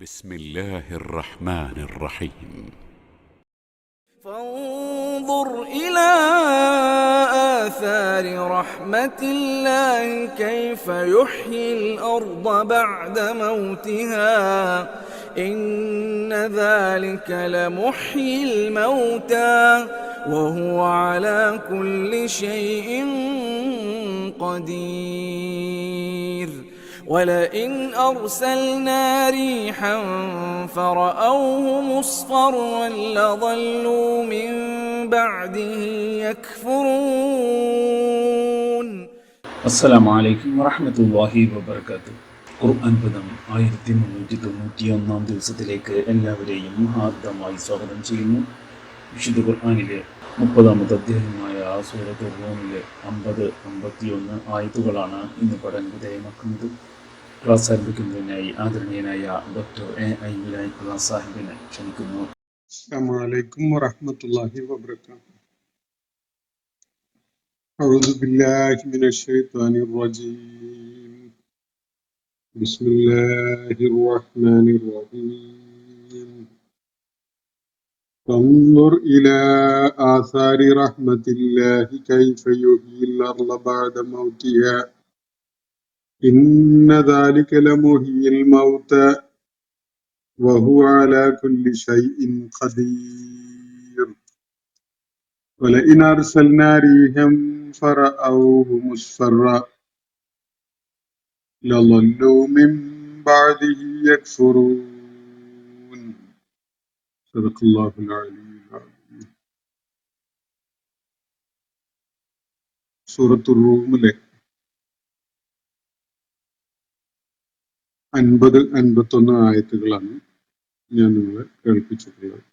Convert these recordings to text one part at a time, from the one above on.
بسم الله الرحمن الرحيم. فانظر إلى آثار رحمة الله كيف يحيي الأرض بعد موتها إن ذلك لمحيي الموتى وهو على كل شيء قدير ولئن أرسلنا ريحا فرأوه مصفرا لظلوا من بعده يكفرون. السلام عليكم ورحمة الله وبركاته. ഖുർആൻ പദം 1391 ദിവസത്തിലേക്ക് എല്ലാവരെയും ഹാർദമായി സ്വാഗതം ചെയ്യുന്നു. വിശുദ്ധ ഖുർആനിലെ 30-ാമത്തെ അധ്യായമായ സൂറത്തുർ റൂമിലെ 50-51 ആയത്തുകളാണ് ഇന്ന് പഠന വിധേയമാക്കുന്നത്. ക്ലാസ് ആരംഭിക്കുന്നതിനായി ആദരണീയനായ ഡോക്ടർ എ.ഐ. വിനായക്കുള്ള സാഹിബിനെ ക്ഷണിക്കുന്നു. അസ്സലാമു അലൈക്കും വറഹ്മത്തുള്ളാഹി വബറകാതുഹു. അഊദു ബില്ലാഹി മിനശ് ശൈത്വാനിർ റജീം. ബിസ്മില്ലാഹിർ റഹ്മാനിർ റഹീം. ഫൻദുർ ഇലാ ആസാരി റഹ്മത്തില്ലാഹി കൈഫ യുഹ്യിൽ അർള ബഅദ മൗതിഹാ ഇന്ന ദാലിക ലമുഹ്യിൽ മൗത വഹുവ അലാ കുല്ലി ഷൈഇൻ ഖദീർ. ولئن أرسلنا ريحا فرأوه مصفرا لظلوا من بعده يكفرون. صدق الله العلي العظيم. സൂറത്തുർ റൂമിലെ 50-51 ആയത്തുകളാണ് ഞാൻ നിങ്ങളെ കേൾപ്പിച്ചിട്ടുള്ളത്.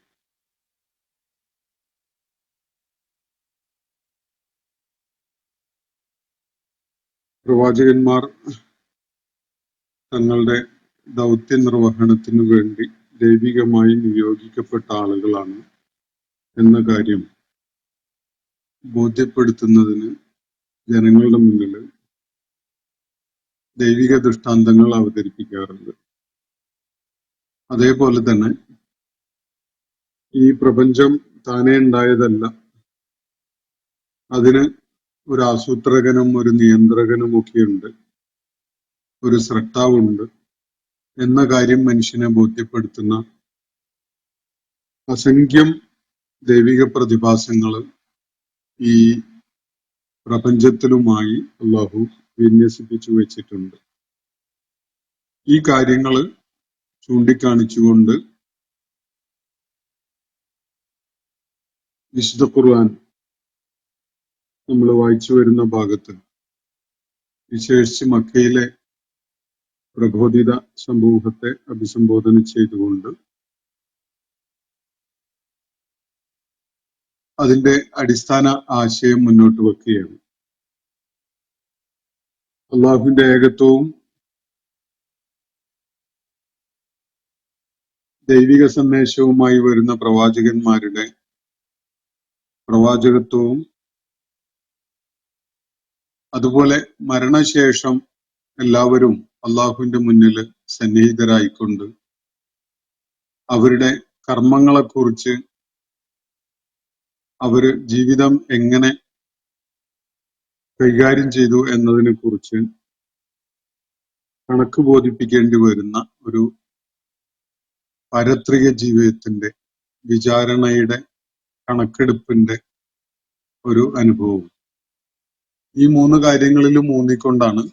പ്രവാചകന്മാർ തങ്ങളുടെ ദൗത്യ നിർവഹണത്തിനു വേണ്ടി ദൈവികമായി നിയോഗിക്കപ്പെട്ട ആളുകളാണ് എന്ന കാര്യം ബോധ്യപ്പെടുത്തുന്നതിന് ജനങ്ങളുടെ മുന്നിൽ ദൈവിക ദൃഷ്ടാന്തങ്ങൾ അവതരിപ്പിക്കാറുണ്ട്. അതേപോലെ തന്നെ ഈ പ്രപഞ്ചം താനേ ഉണ്ടായതല്ല, അതിന് ഒരു ആസൂത്രകനും ഒരു നിയന്ത്രകനും ഒക്കെയുണ്ട്, ഒരു സ്രഷ്ടാവുണ്ട് എന്ന കാര്യം മനുഷ്യനെ ബോധ്യപ്പെടുത്തുന്ന അസംഖ്യം ദൈവിക പ്രതിഭാസങ്ങൾ ഈ പ്രപഞ്ചത്തിലുമായി അല്ലാഹു വിന്യസിപ്പിച്ചു വെച്ചിട്ടുണ്ട്. ഈ കാര്യങ്ങൾ ചൂണ്ടിക്കാണിച്ചുകൊണ്ട് വിശുദ്ധ ഖുർആൻ നമ്മൾ വായിച്ചു വരുന്ന ഭാഗത്ത് വിശേഷിച്ച് മക്കയിലെ പ്രബോധിത സമൂഹത്തെ അഭിസംബോധന ചെയ്തുകൊണ്ട് അതിന്റെ അടിസ്ഥാന ആശയം മുന്നോട്ട് വെക്കുകയാണ്. അള്ളാഹുവിന്റെ ഏകത്വവും ദൈവിക സന്ദേശവുമായി വരുന്ന പ്രവാചകന്മാരുടെ പ്രവാചകത്വവും അതുപോലെ മരണശേഷം എല്ലാവരും അള്ളാഹുവിന്റെ മുന്നിൽ സന്നിഹിതരായിക്കൊണ്ട് അവരുടെ കർമ്മങ്ങളെക്കുറിച്ച്, അവര് ജീവിതം എങ്ങനെ കൈകാര്യം ചെയ്തു എന്നതിനെ കുറിച്ച് കണക്ക് ബോധിപ്പിക്കേണ്ടി വരുന്ന ഒരു പാരത്രിക ജീവിതത്തിന്റെ വിചാരണയുടെ കണക്കെടുപ്പിന്റെ ഒരു അനുഭവം. ഈ 3 കാര്യങ്ങളിലും ഊന്നിക്കൊണ്ടാണ്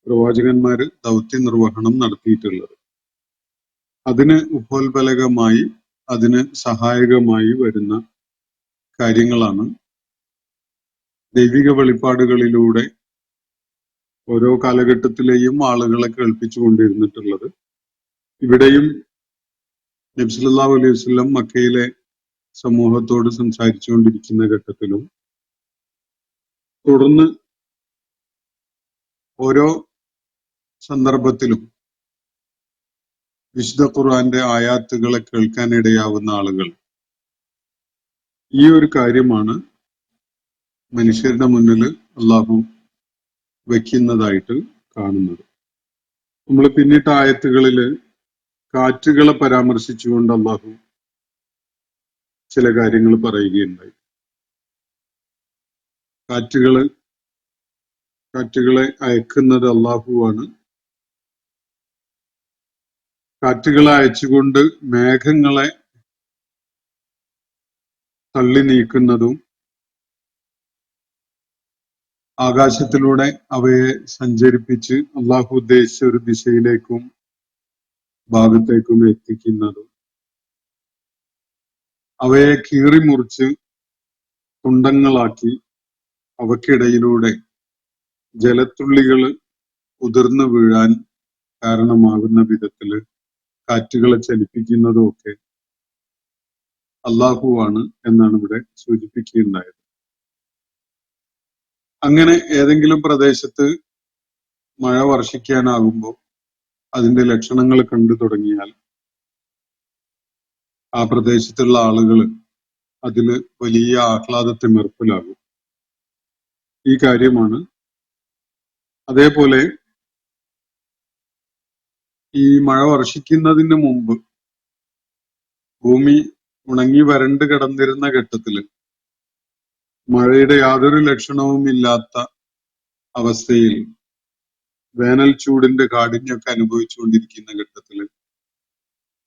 പ്രവാചകന്മാര് ദൗത്യ നിർവഹണം നടത്തിയിട്ടുള്ളത്. അതിന് ഉപോത്ബലകമായി, അതിന് സഹായകമായി വരുന്ന കാര്യങ്ങളാണ് ദൈവിക വെളിപ്പാടുകളിലൂടെ ഓരോ കാലഘട്ടത്തിലെയും ആളുകളെ കേൾപ്പിച്ചുകൊണ്ടിരുന്നിട്ടുള്ളത്. ഇവിടെയും നബി സല്ലല്ലാഹു അലൈഹി വസല്ലം മക്കയിലെ സമൂഹത്തോട് സംസാരിച്ചുകൊണ്ടിരിക്കുന്ന ഘട്ടത്തിലും തുടർന്ന് ഓരോ സന്ദർഭത്തിലും വിശുദ്ധ ഖുർആന്റെ ആയാത്തുകളെ കേൾക്കാനിടയാവുന്ന ആളുകൾ ഈ ഒരു കാര്യമാണ് മനുഷ്യരുടെ മുന്നിൽ അള്ളാഹു വയ്ക്കുന്നതായിട്ട് കാണുന്നത്. നമ്മൾ പിന്നിട്ട ആയത്തുകളില് കാറ്റുകളെ പരാമർശിച്ചുകൊണ്ട് അള്ളാഹു ചില കാര്യങ്ങൾ പറയുകയുണ്ടായി. കാറ്റുകളെ അയക്കുന്നത് അള്ളാഹുവാണ്. കാറ്റുകളെ അയച്ചുകൊണ്ട് മേഘങ്ങളെ തള്ളി നീക്കുന്നതും ആകാശത്തിലൂടെ അവയെ സഞ്ചരിപ്പിച്ച് അള്ളാഹു ഉദ്ദേശിച്ച ഒരു ദിശയിലേക്കും ഭാഗത്തേക്കും എത്തിക്കുന്നതും അവയെ കീറിമുറിച്ച് തുണ്ടങ്ങളാക്കി അവക്കിടയിലൂടെ ജലത്തുള്ളികൾ ഉതിർന്നു വീഴാൻ കാരണമാകുന്ന വിധത്തില് കാറ്റുകളെ ചലിപ്പിക്കുന്നതും ഒക്കെ അള്ളാഹുവാണ് എന്നാണ് ഇവിടെ സൂചിപ്പിക്കുകയുണ്ടായത്. അങ്ങനെ ഏതെങ്കിലും പ്രദേശത്ത് മഴ വർഷിക്കാനാകുമ്പോൾ അതിന്റെ ലക്ഷണങ്ങൾ കണ്ടു തുടങ്ങിയാൽ ആ പ്രദേശത്തുള്ള ആളുകൾ അതില് വലിയ ആഹ്ലാദത്തിമിർപ്പിലാകും. ഈ കാര്യമാണ്. അതേപോലെ ഈ മഴ വർഷിക്കുന്നതിന് മുമ്പ് ഭൂമി ഉണങ്ങി വരണ്ട് കിടന്നിരുന്ന ഘട്ടത്തില് മഴയുടെ യാതൊരു ലക്ഷണവും ഇല്ലാത്ത അവസ്ഥയിൽ വേനൽ ചൂടിന്റെ കാഠിന്യമൊക്കെ അനുഭവിച്ചുകൊണ്ടിരിക്കുന്ന ഘട്ടത്തില്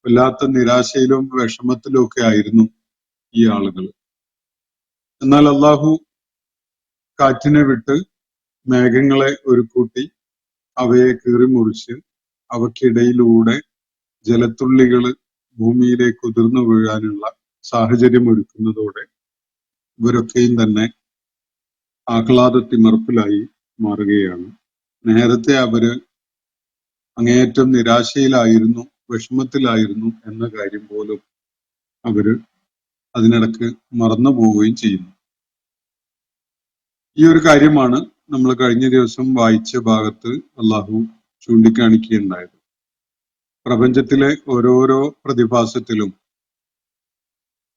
വല്ലാത്ത നിരാശയിലും വിഷമത്തിലും ഒക്കെ ആയിരുന്നു ഈ ആളുകൾ. എന്നാൽ അള്ളാഹു കാറ്റിനെ വിട്ട് മേഘങ്ങളെ ഒരു കൂട്ടി അവയെ കീറിമുറിച്ച് അവക്കിടയിലൂടെ ജലത്തുള്ളികൾ ഭൂമിയിലേക്ക് ഉതിർന്നു വീഴാനുള്ള സാഹചര്യം ഒരുക്കുന്നതോടെ ഇവരൊക്കെയും തന്നെ ആഹ്ലാദത്തിമിർപ്പിലായി മാറുകയാണ്. നേരത്തെ അവര് അങ്ങേയറ്റം നിരാശയിലായിരുന്നു, വിഷമത്തിലായിരുന്നു എന്ന കാര്യം പോലും അവര് അതിനിടക്ക് മറന്നു പോവുകയും ചെയ്യുന്നു. ഈ ഒരു കാര്യമാണ് നമ്മൾ കഴിഞ്ഞ ദിവസം വായിച്ച ഭാഗത്ത് അള്ളാഹു ചൂണ്ടിക്കാണിക്കുകയുണ്ടായത്. പ്രപഞ്ചത്തിലെ ഓരോരോ പ്രതിഭാസത്തിലും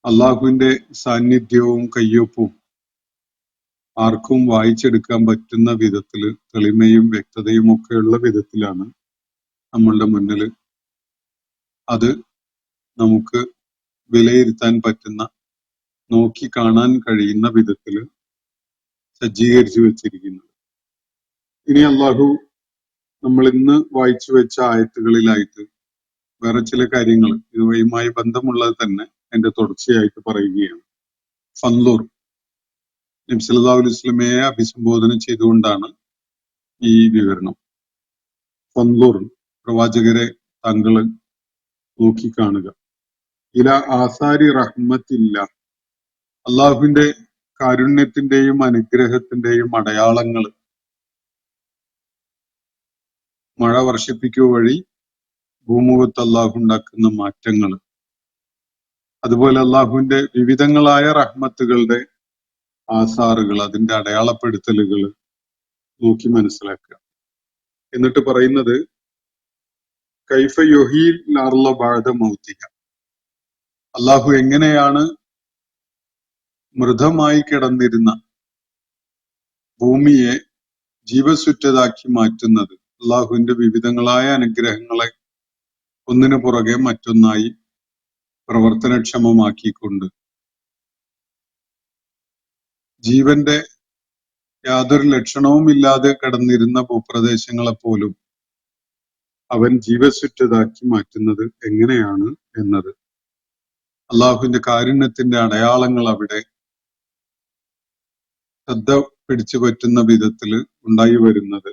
അള്ളാഹുവിന്റെ സാന്നിധ്യവും കയ്യൊപ്പും ആർക്കും വായിച്ചെടുക്കാൻ പറ്റുന്ന വിധത്തില് തെളിമയും വ്യക്തതയും ഒക്കെയുള്ള വിധത്തിലാണ് നമ്മളുടെ മുന്നിൽ അത് നമുക്ക് വിലയിരുത്താൻ പറ്റുന്ന, നോക്കി കാണാൻ കഴിയുന്ന വിധത്തില് സജ്ജീകരിച്ചു വെച്ചിരിക്കുന്നത്. ഇനി അള്ളാഹു നമ്മൾ ഇന്ന് വായിച്ചു വെച്ച ആയത്തുകളിലായിട്ട് വേറെ ചില കാര്യങ്ങൾ ഇതുമായി ബന്ധമുള്ളത് തന്നെ അതിന്റെ തുടർച്ചയായിട്ട് പറയുകയാണ്. ഫൻലൂർ നബി സല്ലല്ലാഹു അലൈഹി വസല്ലമയെ അഭിസംബോധന ചെയ്തുകൊണ്ടാണ് ഈ വിവരണം. ഫൻലൂർ, പ്രവാചകരെ താങ്കൾ നോക്കിക്കാണുക. ഇല ആസാരി റഹ്മത്തില്ല, അള്ളാഹുവിന്റെ കാരുണ്യത്തിന്റെയും അനുഗ്രഹത്തിന്റെയും അടയാളങ്ങൾ മഴ വർഷിപ്പിക്കുക വഴി ഭൂമുഖത്ത് അള്ളാഹു ഉണ്ടാക്കുന്ന മാറ്റങ്ങൾ, അതുപോലെ അള്ളാഹുവിന്റെ വിവിധങ്ങളായ റഹ്മത്തുകളുടെ ആസാറുകൾ, അതിന്റെ അടയാളപ്പെടുത്തലുകൾ നോക്കി മനസ്സിലാക്കുക. എന്നിട്ട് പറയുന്നത് കൈഫ യുഹീൽ അർള ബഅദ മൗതിഹ, അള്ളാഹു എങ്ങനെയാണ് മൃതമായി കിടന്നിരുന്ന ഭൂമിയെ ജീവസുറ്റതാക്കി മാറ്റുന്നത്. അള്ളാഹുവിന്റെ വിവിധങ്ങളായ അനുഗ്രഹങ്ങളെ ഒന്നിനു പുറകെ മറ്റൊന്നായി പ്രവർത്തനക്ഷമമാക്കിക്കൊണ്ട് ജീവന്റെ യാതൊരു ലക്ഷണവും ഇല്ലാതെ കിടന്നിരുന്ന ഭൂപ്രദേശങ്ങളെപ്പോലും അവൻ ജീവസുറ്റതാക്കി മാറ്റുന്നത് എങ്ങനെയാണ് എന്നത് അള്ളാഹുവിന്റെ കാരുണ്യത്തിന്റെ അടയാളങ്ങൾ അവിടെ ശ്രദ്ധ പിടിച്ചു പറ്റുന്ന വിധത്തിൽ ഉണ്ടായി വരുന്നത്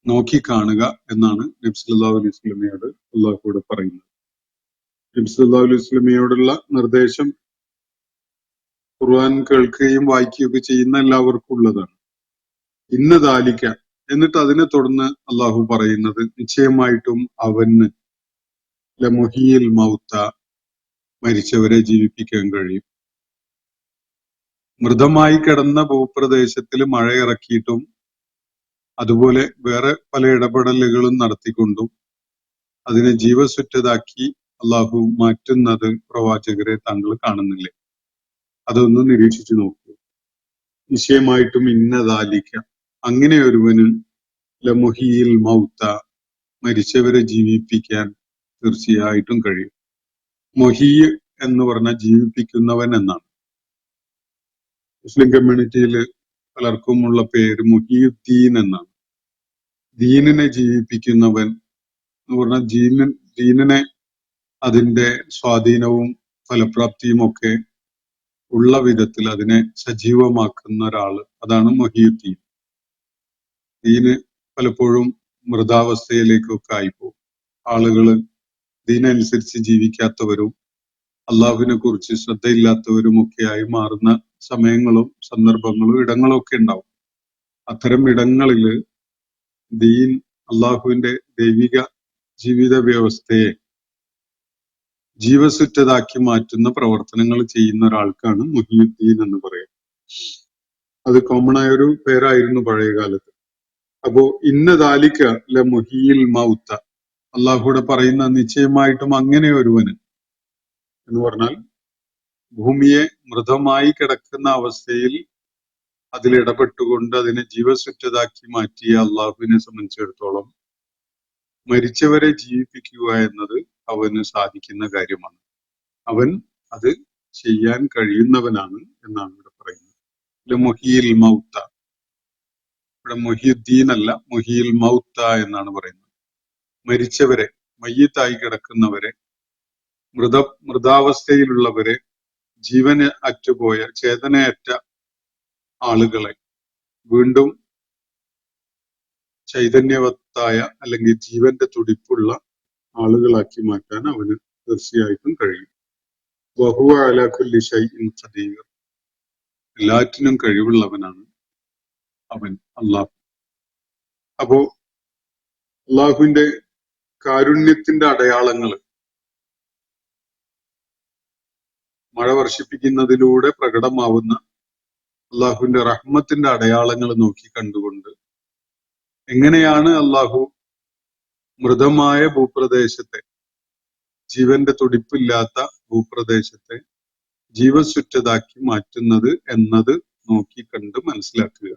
നോക്കിക്കാണുക എന്നാണ് നബി സല്ലല്ലാഹു അലൈഹി വസല്ലമയോട് അള്ളാഹുവോട് പറയുന്നത്. നബി സല്ലല്ലാഹു അലൈഹി വസല്ലമയോടുള്ള നിർദ്ദേശം ഖുർആൻ കേൾക്കുകയും വായിക്കുകയൊക്കെ ചെയ്യുന്ന എല്ലാവർക്കും ഉള്ളതാണ്. ഇന്ന ദാലിക, എന്നിട്ട് അതിനെ തുടർന്ന് അള്ളാഹു പറയുന്നത് നിശ്ചയമായിട്ടും അവന് ലമുഹിയിൽ മൗത്ത, മരിച്ചവരെ ജീവിപ്പിക്കാൻ കഴിയും. മൃതമായി കിടന്ന ഭൂപ്രദേശത്തിൽ മഴ ഇറക്കിയിട്ടും അതുപോലെ വേറെ പല ഇടപെടലുകളും നടത്തിക്കൊണ്ടും അതിനെ ജീവസുറ്റതാക്കി അള്ളാഹു മാറ്റുന്നത് പ്രവാചകരെ താങ്കൾ കാണുന്നില്ലേ? അതൊന്ന് നിരീക്ഷിച്ചു നോക്കൂ. നിശ്ചയമായിട്ടും ഇന്നതാലിക്ക, അങ്ങനെ ഒരുവന് ലമുഹിയിൽ മൗത്ത, മരിച്ചവരെ ജീവിപ്പിക്കാൻ തീർച്ചയായിട്ടും കഴിയും. മൊഹി എന്ന് പറഞ്ഞാൽ ജീവിപ്പിക്കുന്നവൻ എന്നാണ്. മുസ്ലിം കമ്മ്യൂണിറ്റിയിൽ പലർക്കുമുള്ള പേര് മുഹിയുദ്ദീൻ എന്നാണ്. ദീനിനെ ജീവിപ്പിക്കുന്നവൻ എന്ന് പറഞ്ഞാൽ ദീനിനെ അതിന്റെ സ്വാധീനവും ഫലപ്രാപ്തിയും ഒക്കെ ഉള്ള വിധത്തിൽ അതിനെ സജീവമാക്കുന്ന ഒരാള്, അതാണ് മൊഹിയുദ്ദീൻ. ദീന് പലപ്പോഴും മൃതാവസ്ഥയിലേക്കൊക്കെ ആയിപ്പോകും. ആളുകള് ദീനനുസരിച്ച് ജീവിക്കാത്തവരും അള്ളാഹുവിനെ കുറിച്ച് ശ്രദ്ധയില്ലാത്തവരും ഒക്കെയായി മാറുന്ന സമയങ്ങളും സന്ദർഭങ്ങളും ഇടങ്ങളും ഒക്കെ ഉണ്ടാവും. അത്തരം ഇടങ്ങളില് ദീൻ, അള്ളാഹുവിന്റെ ദൈവിക ജീവിത വ്യവസ്ഥയെ ജീവസുറ്റതാക്കി മാറ്റുന്ന പ്രവർത്തനങ്ങൾ ചെയ്യുന്ന ഒരാൾക്കാണ് മുഹിയുദ്ദീൻ എന്ന് പറയുന്നത്. അത് കോമൺ ആയ ഒരു പേരായിരുന്നു പഴയ കാലത്ത്. അപ്പോ ഇന്ന ദാലിക ല മുഹിയിൽ മൗത്ത, അള്ളാഹുടെ പറയുന്ന നിശ്ചയമായിട്ടും അങ്ങനെ ഒരുവന് എന്ന് പറഞ്ഞാൽ ഭൂമിയെ മൃതമായി കിടക്കുന്ന അവസ്ഥയിൽ അതിലിടപെട്ടുകൊണ്ട് അതിനെ ജീവസുറ്റതാക്കി മാറ്റിയ അള്ളാഹുവിനെ സംബന്ധിച്ചിടത്തോളം മരിച്ചവരെ ജീവിപ്പിക്കുക എന്നത് അവന് സാധിക്കുന്ന കാര്യമാണ്. അവൻ അത് ചെയ്യാൻ കഴിയുന്നവനാണ് എന്നാണ് ഇവിടെ പറയുന്നത്. മുഹിയിൽ മൗത്ത, ഇവിടെ മുഹിയുദ്ദീൻ അല്ല, മുഹിയിൽ മൗത്ത എന്നാണ് പറയുന്നത്. മരിച്ചവരെ, മയ്യത്തായി കിടക്കുന്നവരെ, മൃതാവസ്ഥയിലുള്ളവരെ, ജീവന് അറ്റുപോയ, ചേതനയറ്റ ആളുകളെ വീണ്ടും ചൈതന്യവത്തായ അല്ലെങ്കിൽ ജീവന്റെ തുടിപ്പുള്ള ആളുകളാക്കി മാറ്റാൻ അവന് തീർച്ചയായിട്ടും കഴിയും. വഹുവ അലാ കുല്ലി ശൈഇൻ ഖദീർ, എല്ലാറ്റിനും കഴിവുള്ളവനാണ് അവൻ, അള്ളാഹു. അപ്പോ അള്ളാഹുവിന്റെ കാരുണ്യത്തിന്റെ അടയാളങ്ങൾ മഴ വർഷിപ്പിക്കുന്നതിലൂടെ പ്രകടമാവുന്ന അള്ളാഹുവിന്റെ റഹ്മത്തിന്റെ അടയാളങ്ങൾ നോക്കി കണ്ടുകൊണ്ട് എങ്ങനെയാണ് അള്ളാഹു മൃതമായ ഭൂപ്രദേശത്തെ, ജീവന്റെ തുടിപ്പില്ലാത്ത ഭൂപ്രദേശത്തെ ജീവസുറ്റതാക്കി മാറ്റുന്നത് എന്നത് നോക്കി കണ്ട് മനസ്സിലാക്കുക.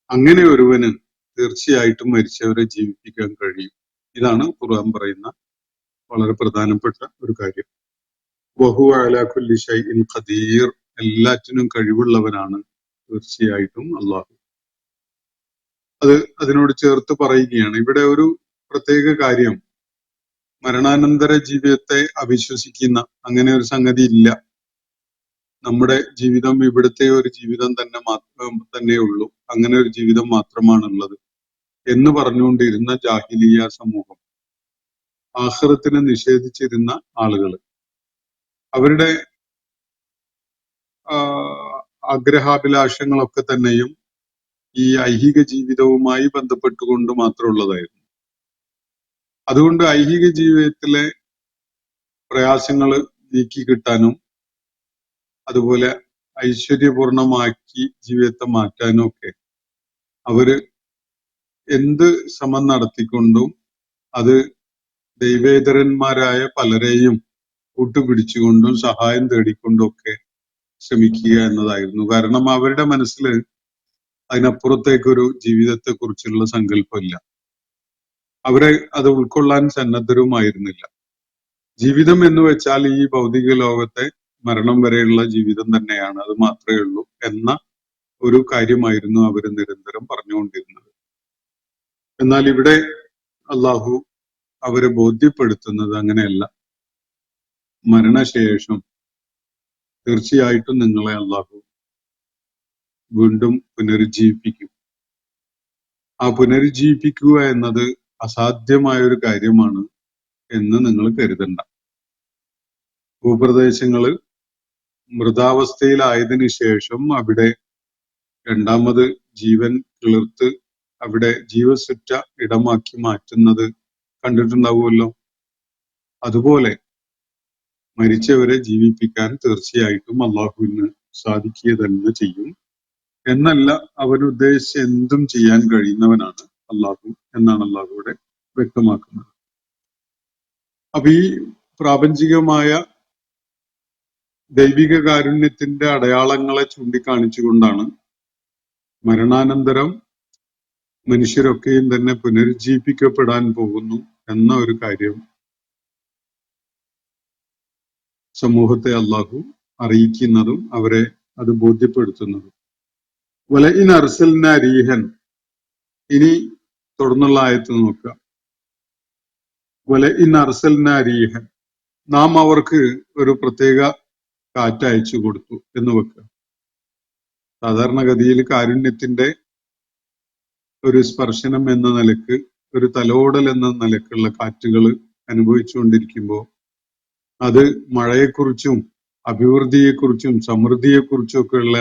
അങ്ങനെ ഒരുവന് തീർച്ചയായിട്ടും മരിച്ചവരെ ജീവിപ്പിക്കാൻ കഴിയും. ഇതാണ് ഖുർആൻ പറയുന്ന വളരെ പ്രധാനപ്പെട്ട ഒരു കാര്യം. വഹുവ അലാ കുല്ലി ശൈഇൻ ഖദീർ, എല്ലാറ്റിനും കഴിവുള്ളവനാണ് തീർച്ചയായിട്ടും അള്ളാഹു. അതിനോട് ചേർത്ത് പറയുകയാണ് ഇവിടെ ഒരു പ്രത്യേക കാര്യം. മരണാനന്തര ജീവിതത്തെ അവിശ്വസിക്കുന്ന അങ്ങനെ ഒരു സംഗതി ഇല്ല. നമ്മുടെ ജീവിതം ഇവിടുത്തെ ഒരു ജീവിതം തന്നെ ഉള്ളൂ, അങ്ങനെ ഒരു ജീവിതം മാത്രമാണുള്ളത് എന്ന് പറഞ്ഞുകൊണ്ടിരുന്ന ജാഹിലിയ സമൂഹം, ആഖിറത്തിനെ നിഷേധിച്ചിരുന്ന ആളുകൾ, അവരുടെ ആഗ്രഹാഭിലാഷങ്ങളൊക്കെ തന്നെയും ഈ ഐഹിക ജീവിതവുമായി ബന്ധപ്പെട്ടുകൊണ്ട് മാത്രമുള്ളതായിരുന്നു. അതുകൊണ്ട് ഐഹിക ജീവിതത്തിലെ പ്രയാസങ്ങൾ നീക്കി കിട്ടാനും അതുപോലെ ഐശ്വര്യപൂർണമാക്കി ജീവിതത്തെ മാറ്റാനും ഒക്കെ അവര് എന്ത് ശ്രമം നടത്തിക്കൊണ്ടും അത് ദൈവേതരന്മാരായ പലരെയും കൂട്ടുപിടിച്ചുകൊണ്ടും സഹായം തേടിക്കൊണ്ടും ഒക്കെ ശ്രമിക്കുക എന്നതായിരുന്നു. കാരണം അവരുടെ മനസ്സിൽ അതിനപ്പുറത്തേക്കൊരു ജീവിതത്തെ കുറിച്ചുള്ള സങ്കല്പമില്ല. അവരെ അത് ഉൾക്കൊള്ളാൻ സന്നദ്ധരുമായിരുന്നില്ല. ജീവിതം എന്ന് വെച്ചാൽ ഈ ഭൗതിക ലോകത്തെ മരണം വരെയുള്ള ജീവിതം തന്നെയാണ്, അത് മാത്രമേ ഉള്ളൂ എന്ന ഒരു കാര്യമായിരുന്നു അവർ നിരന്തരം പറഞ്ഞുകൊണ്ടിരുന്നത്. എന്നാൽ ഇവിടെ അള്ളാഹു അവരെ ബോധ്യപ്പെടുത്തുന്നത് അങ്ങനെയല്ല. മരണശേഷം തീർച്ചയായിട്ടും നിങ്ങളെ അള്ളാഹു വീണ്ടും പുനരുജ്ജീവിപ്പിക്കും. ആ പുനരുജ്ജീവിപ്പിക്കുക എന്നത് അസാധ്യമായ ഒരു കാര്യമാണ് എന്ന് നിങ്ങൾ കരുതണ്ട. ഭൂപ്രദേശങ്ങള് മൃതാവസ്ഥയിലായതിനു ശേഷം അവിടെ രണ്ടാമത് ജീവൻ കിളിർത്ത് അവിടെ ജീവസുറ്റ ഇടമാക്കി മാറ്റുന്നത് കണ്ടിട്ടുണ്ടാവുമല്ലോ. അതുപോലെ മരിച്ചവരെ ജീവിപ്പിക്കാൻ തീർച്ചയായിട്ടും അള്ളാഹുവിന് സാധിക്കുക തന്നെ ചെയ്യും. എന്നല്ല, അവൻ ഉദ്ദേശിച്ച് എന്തും ചെയ്യാൻ കഴിയുന്നവനാണ് അള്ളാഹു എന്നാണ് അള്ളാഹു ഇവിടെ വ്യക്തമാക്കുന്നത്. അപ്പൊ ഈ പ്രാപഞ്ചികമായ ദൈവിക കാരുണ്യത്തിന്റെ അടയാളങ്ങളെ ചൂണ്ടിക്കാണിച്ചുകൊണ്ടാണ് മരണാനന്തരം മനുഷ്യരൊക്കെയും തന്നെ പുനരുജ്ജീവിപ്പിക്കപ്പെടാൻ പോകുന്നു എന്ന ഒരു കാര്യം സമൂഹത്തെ അള്ളാഹു അറിയിക്കുന്നതും അവരെ അത് ബോധ്യപ്പെടുത്തുന്നതും. വലഇൻ അർസൽനാ റീഹൻ, ഇനി തുടർന്നുള്ള ആയത്ത് നോക്കുക. വലഇൻ അർസൽനാ റീഹൻ, നാം അവർക്ക് ഒരു പ്രത്യേക കാറ്റ് അയച്ചു കൊടുത്തു എന്ന് വെക്കുക. സാധാരണഗതിയിൽ കാരുണ്യത്തിന്റെ ഒരു സ്പർശനം എന്ന നിലക്ക്, ഒരു തലോടൽ എന്ന നിലക്കുള്ള കാറ്റുകൾ അനുഭവിച്ചുകൊണ്ടിരിക്കുമ്പോൾ അത് മഴയെക്കുറിച്ചും അഭിവൃദ്ധിയെക്കുറിച്ചും സമൃദ്ധിയെക്കുറിച്ചും ഒക്കെയുള്ള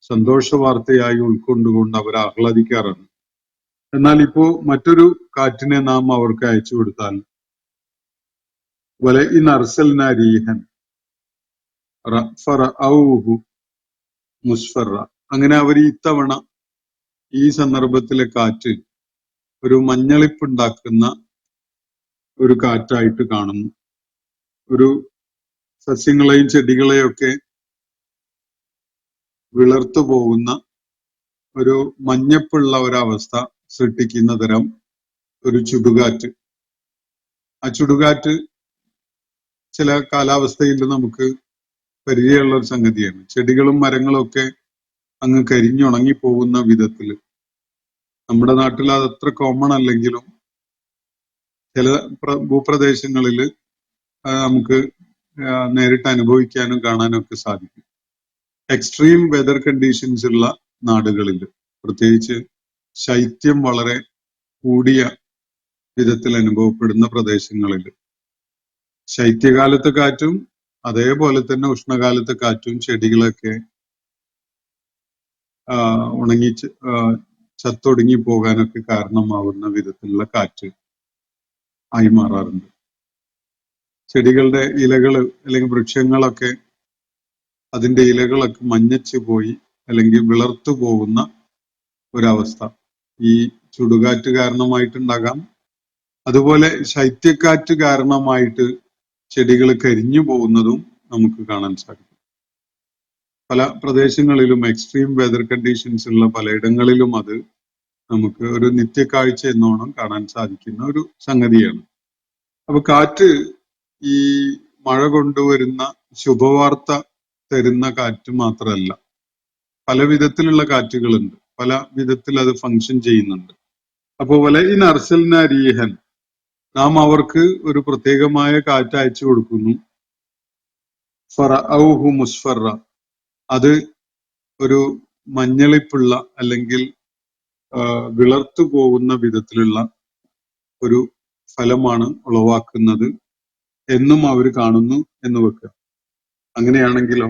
സന്തോഷ വാർത്തയായി ഉൾക്കൊണ്ടുകൊണ്ട് അവർ ആഹ്ലാദിക്കാറാണ്. എന്നാൽ ഇപ്പോ മറ്റൊരു കാറ്റിനെ നാം അവർക്ക് അയച്ചു കൊടുത്താൽ വലഇൻ അർസൽനാ റീഹൻ ഫറഔഹു മുസ്ഫറ, അങ്ങനെ അവർ ഇത്തവണ ഈ സന്ദർഭത്തിലെ കാറ്റ് ഒരു മഞ്ഞളിപ്പുണ്ടാക്കുന്ന ഒരു കാറ്റായിട്ട് കാണുന്നു. ഒരു സസ്യങ്ങളെയും ചെടികളെയും ഒക്കെ വിളർത്തു പോകുന്ന ഒരു മഞ്ഞപ്പുള്ള ഒരവസ്ഥ സൃഷ്ടിക്കുന്ന തരം ഒരു ചുടുകാറ്റ്. ആ ചുടുകാറ്റ് ചില കാലാവസ്ഥയിൽ നമുക്ക് പരിചയമുള്ള ഒരു സംഗതിയാണ്. ചെടികളും മരങ്ങളും ഒക്കെ അങ്ങ് കരിഞ്ഞുണങ്ങി പോകുന്ന വിധത്തിൽ. നമ്മുടെ നാട്ടിൽ അതത്ര കോമൺ അല്ലെങ്കിലും ചില ഭൂപ്രദേശങ്ങളിൽ നമുക്ക് നേരിട്ട് അനുഭവിക്കാനും കാണാനും ഒക്കെ സാധിക്കും. എക്സ്ട്രീം വെതർ കണ്ടീഷൻസ് ഉള്ള നാടുകളിൽ, പ്രത്യേകിച്ച് ശൈത്യം വളരെ കൂടിയ വിധത്തിൽ അനുഭവപ്പെടുന്ന പ്രദേശങ്ങളിൽ ശൈത്യകാലത്തെ കാറ്റും അതേപോലെ തന്നെ ഉഷ്ണകാലത്തെ കാറ്റും ചെടികളൊക്കെ ഉണങ്ങി ചത്തൊടുങ്ങി പോകാനൊക്കെ കാരണമാവുന്ന വിധത്തിലുള്ള കാറ്റ് ആയി മാറാറുണ്ട്. ചെടികളുടെ ഇലകള് അല്ലെങ്കിൽ വൃക്ഷങ്ങളൊക്കെ അതിന്റെ ഇലകളൊക്കെ മഞ്ഞച്ചു പോയി അല്ലെങ്കിൽ വിളർത്തു പോകുന്ന ഒരവസ്ഥ ഈ ചുടുകാറ്റ് കാരണമായിട്ടുണ്ടാകാം. അതുപോലെ ശൈത്യക്കാറ്റ് കാരണമായിട്ട് ചെടികൾ കരിഞ്ഞു പോകുന്നതും നമുക്ക് കാണാൻ സാധിക്കും. പല പ്രദേശങ്ങളിലും എക്സ്ട്രീം വെതർ കണ്ടീഷൻസ് ഉള്ള പലയിടങ്ങളിലും അത് നമുക്ക് ഒരു നിത്യക്കാഴ്ച എന്നോണം കാണാൻ സാധിക്കുന്ന ഒരു സംഗതിയാണ്. അപ്പൊ കാറ്റ് ഈ മഴ കൊണ്ടുവരുന്ന ശുഭവാർത്ത തരുന്ന കാറ്റ് മാത്രമല്ല, പല വിധത്തിലുള്ള കാറ്റുകളുണ്ട്, പല വിധത്തിൽ അത് ഫങ്ഷൻ ചെയ്യുന്നുണ്ട്. അപ്പൊ വലഇൻ അർസൽനാ റീഹൻ, നാം അവർക്ക് ഒരു പ്രത്യേകമായ കാറ്റ് അയച്ചു കൊടുക്കുന്നു. ഫറഔഹു മുസ്ഫറ, അത് ഒരു മഞ്ഞളിപ്പുള്ള അല്ലെങ്കിൽ വിളർത്തു പോകുന്ന വിധത്തിലുള്ള ഒരു ഫലമാണ് ഉളവാക്കുന്നത് എന്നും അവർ കാണുന്നു എന്ന് വെക്കുക. അങ്ങനെയാണെങ്കിലോ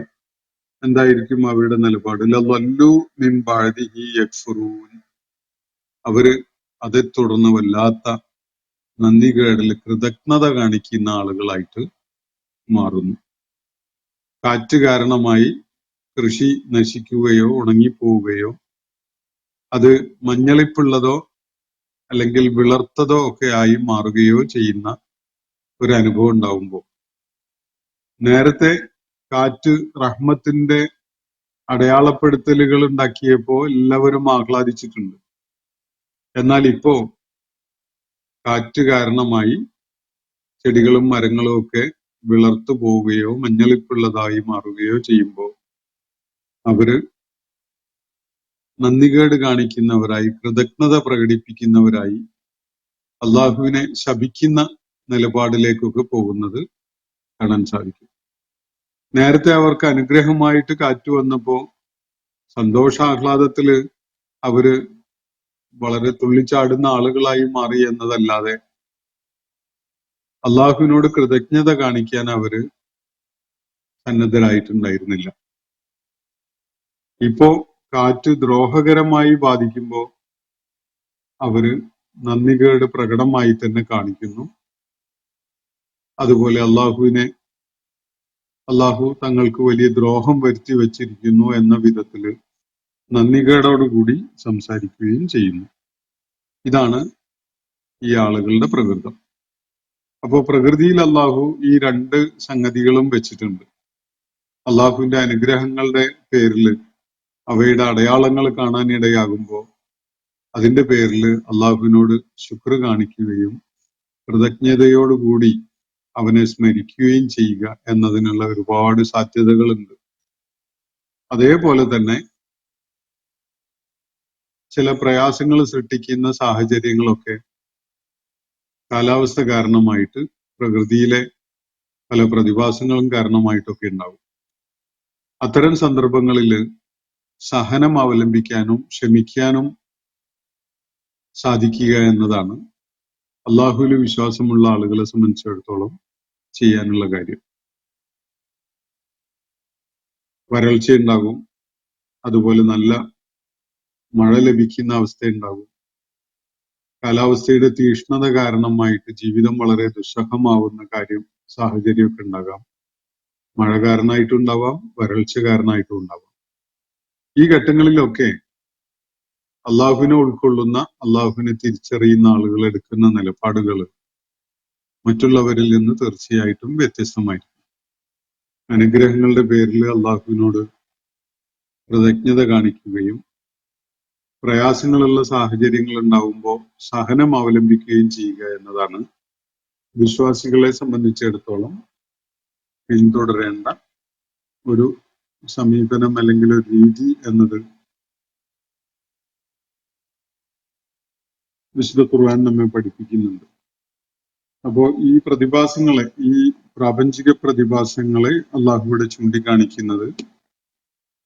എന്തായിരിക്കും അവരുടെ നിലപാട്? ലല്ലു മിൻ ബഅദിഹി യക്ഫുറൂൻ, അവര് അതേ തുടർന്ന് വല്ലാത്ത നന്ദികേടിൽ കൃതജ്ഞത കാണിക്കുന്ന ആളുകളായിട്ട് മാറുന്നു. കാറ്റ് കാരണമായി കൃഷി നശിക്കുകയോ ഉണങ്ങിപ്പോവുകയോ അത് മഞ്ഞളിപ്പുള്ളതോ അല്ലെങ്കിൽ വിളർത്തതോ ഒക്കെ ആയി മാറുകയോ ചെയ്യുന്ന ഒരു അനുഭവം ഉണ്ടാവുമ്പോൾ, നേരത്തെ കാറ്റ് റഹ്മത്തിന്റെ അടയാളപ്പെടുത്തലുകൾ ഉണ്ടാക്കിയപ്പോ എല്ലാവരും ആഹ്ലാദിച്ചിട്ടുണ്ട്. എന്നാൽ ഇപ്പോ കാറ്റ് കാരണമായി ചെടികളും മരങ്ങളും ഒക്കെ വിളർത്തു പോവുകയോ മഞ്ഞളിപ്പുള്ളതായി മാറുകയോ ചെയ്യുമ്പോൾ അവര് നന്ദികേട് കാണിക്കുന്നവരായി, കൃതജ്ഞത പ്രകടിപ്പിക്കുന്നവരായി അള്ളാഹുവിനെ ശപിക്കുന്ന നിലപാടിലേക്കൊക്കെ പോകുന്നത് കാണാൻ സാധിക്കും. നേരത്തെ അവർക്ക് അനുഗ്രഹമായിട്ട് കാറ്റ് വന്നപ്പോ സന്തോഷാഹ്ലാദത്തില് അവര് വളരെ തുള്ളിച്ചാടുന്ന ആളുകളായി മാറി എന്നതല്ലാതെ അള്ളാഹുവിനോട് കൃതജ്ഞത കാണിക്കാൻ അവര് സന്നദ്ധരായിട്ടുണ്ടായിരുന്നില്ല. ഇപ്പോ കാറ്റ് ദ്രോഹകരമായി ബാധിക്കുമ്പോൾ അവര് നന്ദികേട് പ്രകടമായി തന്നെ കാണിക്കുന്നു. അതുപോലെ അള്ളാഹു തങ്ങൾക്ക് വലിയ ദ്രോഹം വരുത്തി വച്ചിരിക്കുന്നു എന്ന വിധത്തില് നന്ദികേടോടുകൂടി സംസാരിക്കുകയും ചെയ്യുന്നു. ഇതാണ് ഈ ആളുകളുടെ പ്രകൃതം. അപ്പോ പ്രകൃതിയിൽ അള്ളാഹു ഈ രണ്ട് സംഗതികളും വെച്ചിട്ടുണ്ട്. അള്ളാഹുവിന്റെ അനുഗ്രഹങ്ങളുടെ പേരിൽ അവയുടെ അടയാളങ്ങൾ കാണാനിടയാകുമ്പോൾ അതിന്റെ പേരിൽ അള്ളാഹുവിനോട് ശുക്ർ കാണിക്കുകയും കൃതജ്ഞതയോടുകൂടി അവനെ സ്മരിക്കുകയും ചെയ്യുക എന്നതിനുള്ള ഒരുപാട് സാധ്യതകളുണ്ട്. അതേപോലെ തന്നെ ചില പ്രയാസങ്ങൾ സൃഷ്ടിക്കുന്ന സാഹചര്യങ്ങളൊക്കെ കാലാവസ്ഥ കാരണമായിട്ട്, പ്രകൃതിയിലെ പല പ്രതിഭാസങ്ങളും കാരണമായിട്ടൊക്കെ ഉണ്ടാവും. അത്തരം സന്ദർഭങ്ങളിൽ സഹനം അവലംബിക്കാനും ക്ഷമിക്കാനും സാധിക്കുക എന്നതാണ് അള്ളാഹുവിൽ വിശ്വാസമുള്ള ആളുകളെ സംബന്ധിച്ചിടത്തോളം ചെയ്യാനുള്ള കാര്യം. വരൾച്ച ഉണ്ടാകും, അതുപോലെ നല്ല മഴ ലഭിക്കുന്ന അവസ്ഥ ഉണ്ടാകും. കാലാവസ്ഥയുടെ തീഷ്ണത കാരണമായിട്ട് ജീവിതം വളരെ ദുസ്സഹമാവുന്ന സാഹചര്യമൊക്കെ ഉണ്ടാകാം. മഴ കാരണമായിട്ടുണ്ടാവാം, വരൾച്ച കാരണമായിട്ടും ഉണ്ടാവാം. ഈ ഘട്ടങ്ങളിലൊക്കെ അള്ളാഹുവിനെ ഉൾക്കൊള്ളുന്ന, അള്ളാഹുവിനെ തിരിച്ചറിയുന്ന ആളുകൾ എടുക്കുന്ന നിലപാടുകൾ മറ്റുള്ളവരിൽ നിന്ന് തീർച്ചയായിട്ടും വ്യത്യസ്തമായിരിക്കും. അനുഗ്രഹങ്ങളുടെ പേരിൽ അള്ളാഹുവിനോട് കൃതജ്ഞത കാണിക്കുകയും പ്രയാസങ്ങളുള്ള സാഹചര്യങ്ങൾ ഉണ്ടാവുമ്പോൾ സഹനം അവലംബിക്കുകയും ചെയ്യുക എന്നതാണ് വിശ്വാസികളെ സംബന്ധിച്ചിടത്തോളം പിന്തുടരേണ്ട ഒരു സമീപനം അല്ലെങ്കിൽ ഒരു രീതി എന്നത് വിശുദ്ധ ഖുർആൻ നമ്മെ പഠിപ്പിക്കുന്നുണ്ട്. അപ്പോ ഈ പ്രതിഭാസങ്ങളെ, ഈ പ്രാപഞ്ചിക പ്രതിഭാസങ്ങളെ അള്ളാഹുവിടെ ചൂണ്ടിക്കാണിക്കുന്നത്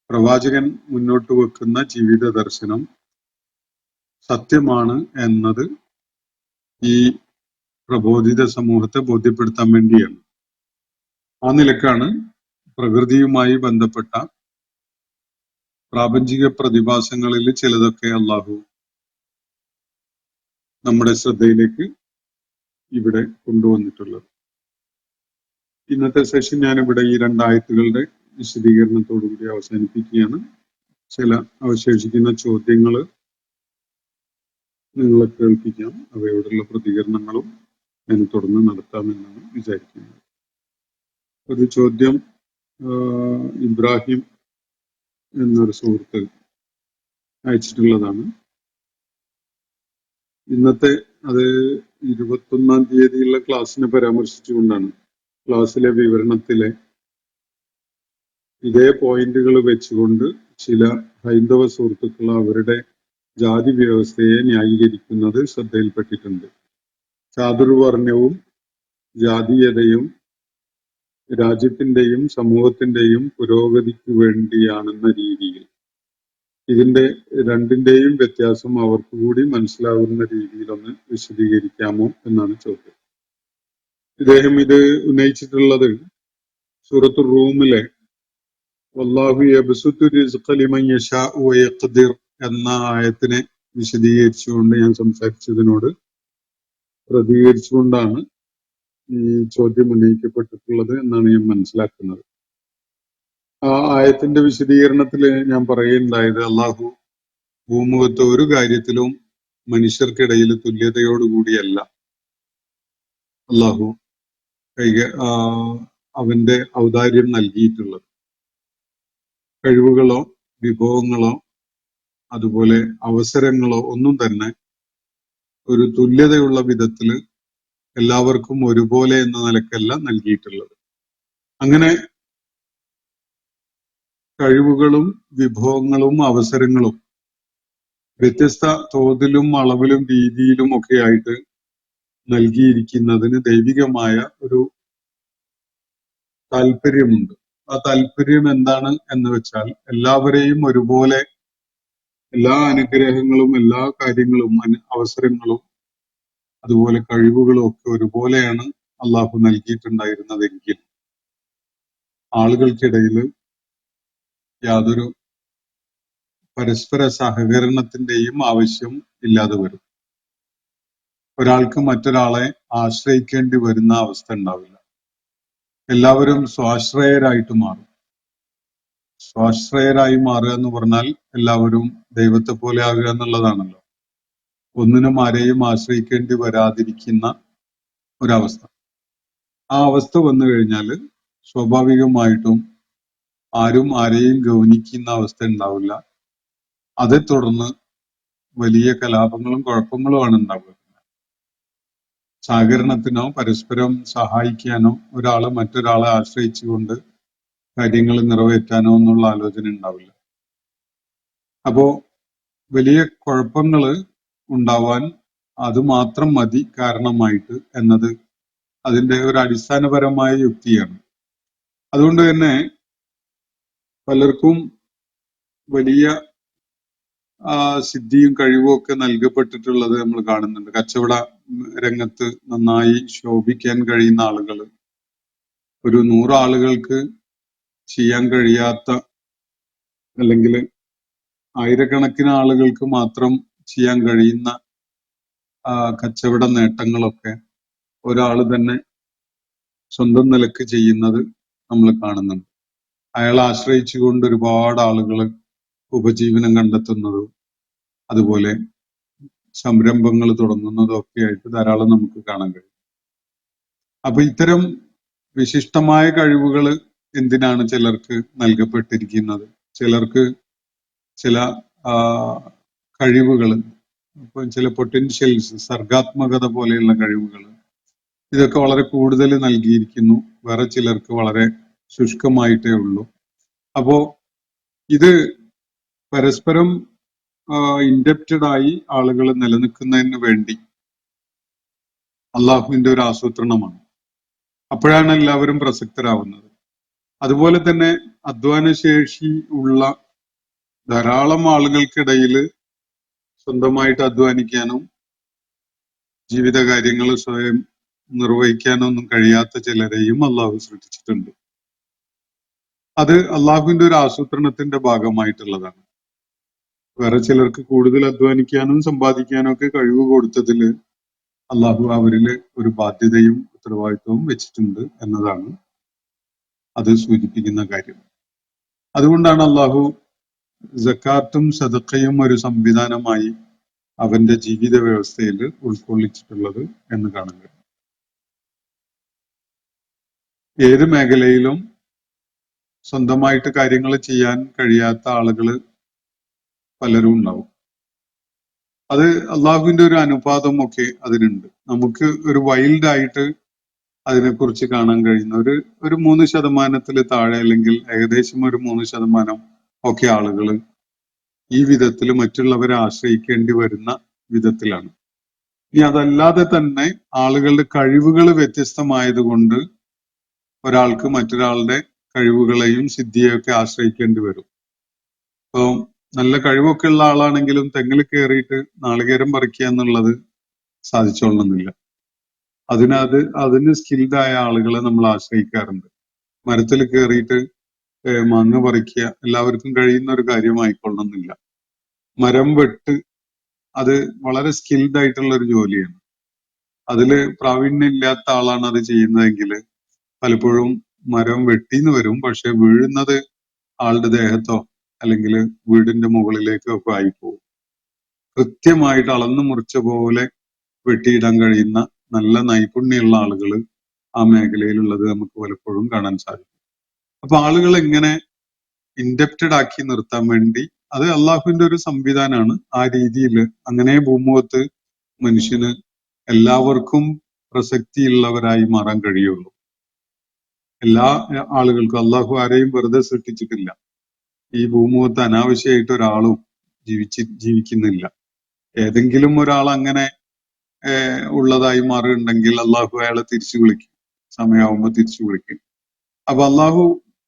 പ്രവാചകൻ മുന്നോട്ട് വെക്കുന്ന ജീവിത ദർശനം സത്യമാണ് എന്നത് ഈ പ്രബോധിത സമൂഹത്തെ ബോധ്യപ്പെടുത്താൻ വേണ്ടിയാണ്. ആ നിലക്കാണ് പ്രകൃതിയുമായി ബന്ധപ്പെട്ട പ്രാപഞ്ചിക പ്രതിഭാസങ്ങളിൽ ചിലതൊക്കെ അള്ളാഹു നമ്മുടെ ശ്രദ്ധയിലേക്ക് ഇവിടെ കൊണ്ടുവന്നിട്ടുള്ളത്. ഇന്നത്തെ സെഷൻ ഞാനിവിടെ ഈ 2 ആയത്തുകളുടെ വിശദീകരണത്തോടുകൂടി അവസാനിപ്പിക്കുകയാണ്. ചില അവശേഷിക്കുന്ന ചോദ്യങ്ങൾ നിങ്ങളെ കേൾപ്പിക്കാം. അവയോടുള്ള പ്രതികരണങ്ങളും അതിനെ തുടർന്ന് നടത്താമെന്നാണ് വിചാരിക്കുന്നത്. ഒരു ചോദ്യം ഇബ്രാഹിം എന്നൊരു സുഹൃത്ത് അയച്ചിട്ടുള്ളതാണ്. ഇന്നത്തെ അത് 21-ാം തീയതിയുള്ള ക്ലാസ്സിനെ പരാമർശിച്ചുകൊണ്ടാണ്. ക്ലാസ്സിലെ വിവരണത്തിലെ ഇതേ പോയിന്റുകൾ വെച്ചുകൊണ്ട് ചില ഹൈന്ദവ സുഹൃത്തുക്കൾ അവരുടെ ജാതി വ്യവസ്ഥയെ ന്യായീകരിക്കുന്നത് ശ്രദ്ധയിൽപ്പെട്ടിട്ടുണ്ട്. ചാതുർവർണ്ണയവും ജാതീയതയും രാജ്യത്തിന്റെയും സമൂഹത്തിന്റെയും പുരോഗതിക്ക് വേണ്ടിയാണെന്ന രീതിയിൽ ഇതിന്റെ രണ്ടിന്റെയും വ്യത്യാസം അവർക്ക് കൂടി മനസ്സിലാവുന്ന രീതിയിലൊന്ന് വിശദീകരിക്കാമോ എന്നാണ് ചോദ്യം. ഇദ്ദേഹം ഇത് ഉന്നയിച്ചിട്ടുള്ളത് സൂറത്തുർ റൂമിലെ വല്ലാഹു യബ്സുത്തു റിസ്ഖ ലിമൻ യശാഉ വയഖ്ദിർ എന്ന ആയത്തിനെ വിശദീകരിച്ചുകൊണ്ട് ഞാൻ സംസാരിച്ചതിനോട് പ്രതികരിച്ചുകൊണ്ടാണ് ഈ ചോദ്യം ഉന്നയിക്കപ്പെട്ടിട്ടുള്ളത് എന്നാണ് ഞാൻ മനസ്സിലാക്കുന്നത്. ആ ആയത്തിന്റെ വിശദീകരണത്തിൽ ഞാൻ പറയുണ്ടായത്, അള്ളാഹു ഭൂമുഖത്ത് ഒരു കാര്യത്തിലും മനുഷ്യർക്കിടയിൽ തുല്യതയോടുകൂടിയല്ല അള്ളാഹു അവന്റെ ഔദാര്യം നൽകിയിട്ടുള്ളത്. കഴിവുകളോ വിഭവങ്ങളോ അതുപോലെ അവസരങ്ങളോ ഒന്നും തന്നെ ഒരു തുല്യതയുള്ള വിധത്തില് എല്ലാവർക്കും ഒരുപോലെ എന്ന നിലക്കല്ല നൽകിയിട്ടുള്ളത്. അങ്ങനെ കഴിവുകളും വിഭവങ്ങളും അവസരങ്ങളും വ്യത്യസ്ത തോതിലും അളവിലും രീതിയിലും ഒക്കെ ആയിട്ട് നൽകിയിരിക്കുന്നതിന് ദൈവികമായ ഒരു താല്പര്യമുണ്ട്. ആ താല്പര്യം എന്താണ് എന്ന് വെച്ചാൽ എല്ലാവരെയും ഒരുപോലെ എല്ലാ അനുഗ്രഹങ്ങളും എല്ലാ കാര്യങ്ങളും അവസരങ്ങളും അതുപോലെ കഴിവുകളും ഒക്കെ ഒരുപോലെയാണ് അള്ളാഹു നൽകിയിട്ടുണ്ടായിരുന്നതെങ്കിൽ ആളുകൾക്കിടയിൽ യാതൊരു പരസ്പര സഹകരണത്തിന്റെയും ആവശ്യം ഇല്ലാതെ വരും. ഒരാൾക്ക് മറ്റൊരാളെ ആശ്രയിക്കേണ്ടി വരുന്ന അവസ്ഥ ഉണ്ടാവില്ല. എല്ലാവരും സ്വാശ്രയരായിട്ട് മാറും. സ്വാശ്രയരായി മാറുക എന്ന് പറഞ്ഞാൽ എല്ലാവരും ദൈവത്തെ പോലെ ആകുക എന്നുള്ളതാണല്ലോ. ഒന്നിനും ആരെയും ആശ്രയിക്കേണ്ടി വരാതിരിക്കുന്ന ഒരവസ്ഥ. ആ അവസ്ഥ വന്നു കഴിഞ്ഞാൽ സ്വാഭാവികമായിട്ടും ആരും ആരെയും ഗൗനിക്കുന്ന അവസ്ഥ ഉണ്ടാവില്ല. അതേ തുടർന്ന് വലിയ കലാപങ്ങളും കുഴപ്പങ്ങളുമാണ് ഉണ്ടാവുക. സഹകരണത്തിനോ പരസ്പരം സഹായിക്കാനോ ഒരാള് മറ്റൊരാളെ ആശ്രയിച്ചുകൊണ്ട് കാര്യങ്ങൾ നിറവേറ്റാനോ എന്നുള്ള ആലോചന ഉണ്ടാവില്ല. അപ്പോ വലിയ കുഴപ്പങ്ങൾ ഉണ്ടാവാൻ അത് മാത്രം മതി കാരണമായിട്ട് എന്നത് അതിന്റെ ഒരു അടിസ്ഥാനപരമായ യുക്തിയാണ്. അതുകൊണ്ട് തന്നെ പലർക്കും വലിയ സിദ്ധിയും കഴിവും ഒക്കെ നൽകപ്പെട്ടിട്ടുള്ളത് നമ്മൾ കാണുന്നുണ്ട്. കച്ചവട രംഗത്ത് നന്നായി ശോഭിക്കാൻ കഴിയുന്ന ആളുകൾ, ഒരു 100 ആളുകൾക്ക് ചെയ്യാൻ കഴിയാത്ത, അല്ലെങ്കിൽ ആയിരക്കണക്കിന് ആളുകൾക്ക് മാത്രം ചെയ്യാൻ കഴിയുന്ന കച്ചവട നേട്ടങ്ങളൊക്കെ ഒരാൾ തന്നെ സ്വന്തം നിലക്ക് ചെയ്യുന്നത് നമ്മൾ കാണുന്നുണ്ട്. അയാളെ ആശ്രയിച്ചുകൊണ്ട് ഒരുപാട് ആളുകൾ ഉപജീവനം കണ്ടെത്തുന്നതും അതുപോലെ സംരംഭങ്ങൾ തുടങ്ങുന്നതും ഒക്കെ ആയിട്ട് ധാരാളം നമുക്ക് കാണാൻ കഴിയും. അപ്പൊ ഇത്തരം വിശിഷ്ടമായ കഴിവുകൾ എന്തിനാണ് ചിലർക്ക് നൽകപ്പെട്ടിരിക്കുന്നത്? ചിലർക്ക് ചില കഴിവുകൾ, ഇപ്പൊ ചില പൊട്ടൻഷ്യൽസ്, സർഗാത്മകത പോലെയുള്ള കഴിവുകൾ, ഇതൊക്കെ വളരെ കൂടുതൽ നൽകിയിരിക്കുന്നു. വേറെ ചിലർക്ക് വളരെ ശുഷ്കമായിട്ടേ ഉള്ളൂ. അപ്പോ ഇത് പരസ്പരം ഇൻഡപ്റ്റഡ് ആയി ആളുകൾ നിലനിൽക്കുന്നതിന് വേണ്ടി അള്ളാഹുവിന്റെ ഒരു ആസൂത്രണമാണ്. അപ്പോഴാണ് എല്ലാവരും പ്രസക്തരാവുന്നത്. അതുപോലെ തന്നെ അധ്വാനശേഷി ഉള്ള ധാരാളം ആളുകൾക്കിടയിൽ സ്വന്തമായിട്ട് അധ്വാനിക്കാനും ജീവിത കാര്യങ്ങൾ സ്വയം നിർവഹിക്കാനോ ഒന്നും കഴിയാത്ത ചിലരെയും അള്ളാഹു സൃഷ്ടിച്ചിട്ടുണ്ട്. അത് അള്ളാഹുവിന്റെ ഒരു ആസൂത്രണത്തിന്റെ ഭാഗമായിട്ടുള്ളതാണ്. വേറെ ചിലർക്ക് കൂടുതൽ അധ്വാനിക്കാനും സമ്പാദിക്കാനും ഒക്കെ കഴിവ് കൊടുത്തതിൽ അള്ളാഹു അവരില് ഒരു ബാധ്യതയും ഉത്തരവാദിത്വവും വെച്ചിട്ടുണ്ട് എന്നതാണ് അത് സൂചിപ്പിക്കുന്ന കാര്യം. അതുകൊണ്ടാണ് അള്ളാഹു സക്കാത്തും സദഖയും ഒരു സംവിധാനമായി അവന്റെ ജീവിത വ്യവസ്ഥയിൽ ഉൾക്കൊള്ളിച്ചിട്ടുള്ളത് എന്ന് കാണാൻ കഴിയും. ഏത് മേഖലയിലും സ്വന്തമായിട്ട് കാര്യങ്ങൾ ചെയ്യാൻ കഴിയാത്ത ആളുകൾ പലരും ഉണ്ടാവും. അത് അള്ളാഹുവിന്റെ ഒരു അനുപാതം ഒക്കെ അതിനുണ്ട്. നമുക്ക് ഒരു വൈൽഡ് ആയിട്ട് അതിനെക്കുറിച്ച് കാണാൻ കഴിയുന്ന ഒരു 3% താഴെ, അല്ലെങ്കിൽ ഏകദേശം ഒരു 3% ഒക്കെ ആളുകൾ ഈ വിധത്തിൽ മറ്റുള്ളവരെ ആശ്രയിക്കേണ്ടി വരുന്ന വിധത്തിലാണ്. ഇനി അതല്ലാതെ തന്നെ ആളുകളുടെ കഴിവുകൾ വ്യത്യസ്തമായതുകൊണ്ട് ഒരാൾക്ക് മറ്റൊരാളുടെ കഴിവുകളെയും സിദ്ധിയെയും ഒക്കെ ആശ്രയിക്കേണ്ടി വരും. ഇപ്പൊ നല്ല കഴിവൊക്കെ ഉള്ള ആളാണെങ്കിലും തെങ്ങിൽ കയറിയിട്ട് നാളികേരം പറിക്കുക എന്നുള്ളത് സാധിച്ചോളണമെന്നില്ല. അതിന് സ്കിൽഡായ ആളുകളെ നമ്മൾ ആശ്രയിക്കാറുണ്ട്. മരത്തിൽ കയറിയിട്ട് മാങ്ങ പറിക്കുക എല്ലാവർക്കും കഴിയുന്ന ഒരു കാര്യമായിക്കൊള്ളണമെന്നില്ല. മരം വെട്ട് അത് വളരെ സ്കിൽഡ് ആയിട്ടുള്ള ഒരു ജോലിയാണ്. അതില് പ്രാവീണ്യം ഇല്ലാത്ത ആളാണ് അത് ചെയ്യുന്നതെങ്കിൽ പലപ്പോഴും മരം വെട്ടിന്ന് വരും, പക്ഷെ വീഴുന്നത് ആളുടെ ദേഹത്തോ അല്ലെങ്കിൽ വീടിന്റെ മുകളിലേക്കോ ഒക്കെ ആയിപ്പോവും. കൃത്യമായിട്ട് അളന്നു മുറിച്ച പോലെ വെട്ടിയിടാൻ കഴിയുന്ന നല്ല നൈപുണ്യമുള്ള ആളുകൾ ആ മേഖലയിലുള്ളത് നമുക്ക് പലപ്പോഴും കാണാൻ സാധിക്കും. അപ്പൊ ആളുകൾ എങ്ങനെ ഇൻഡപ്റ്റഡ് ആക്കി നിർത്താൻ വേണ്ടി അത് അള്ളാഹുവിന്റെ ഒരു സംവിധാനമാണ്. ആ രീതിയിൽ അങ്ങനെ ഭൂമുഖത്ത് മനുഷ്യന് എല്ലാവർക്കും പ്രസക്തിയുള്ളവരായി മാറാൻ കഴിയുള്ളൂ. എല്ലാ ആളുകൾക്കും അള്ളാഹു ആരെയും വെറുതെ സൃഷ്ടിച്ചിട്ടില്ല. ഈ ഭൂമുഖത്ത് അനാവശ്യമായിട്ട് ഒരാളും ജീവിക്കുന്നില്ല. ഏതെങ്കിലും ഒരാൾ അങ്ങനെ ഉള്ളതായി മാറുന്നുണ്ടെങ്കിൽ അള്ളാഹു അയാളെ തിരിച്ചു വിളിക്കും, സമയമാകുമ്പോൾ തിരിച്ചു വിളിക്കും. അപ്പൊ അള്ളാഹു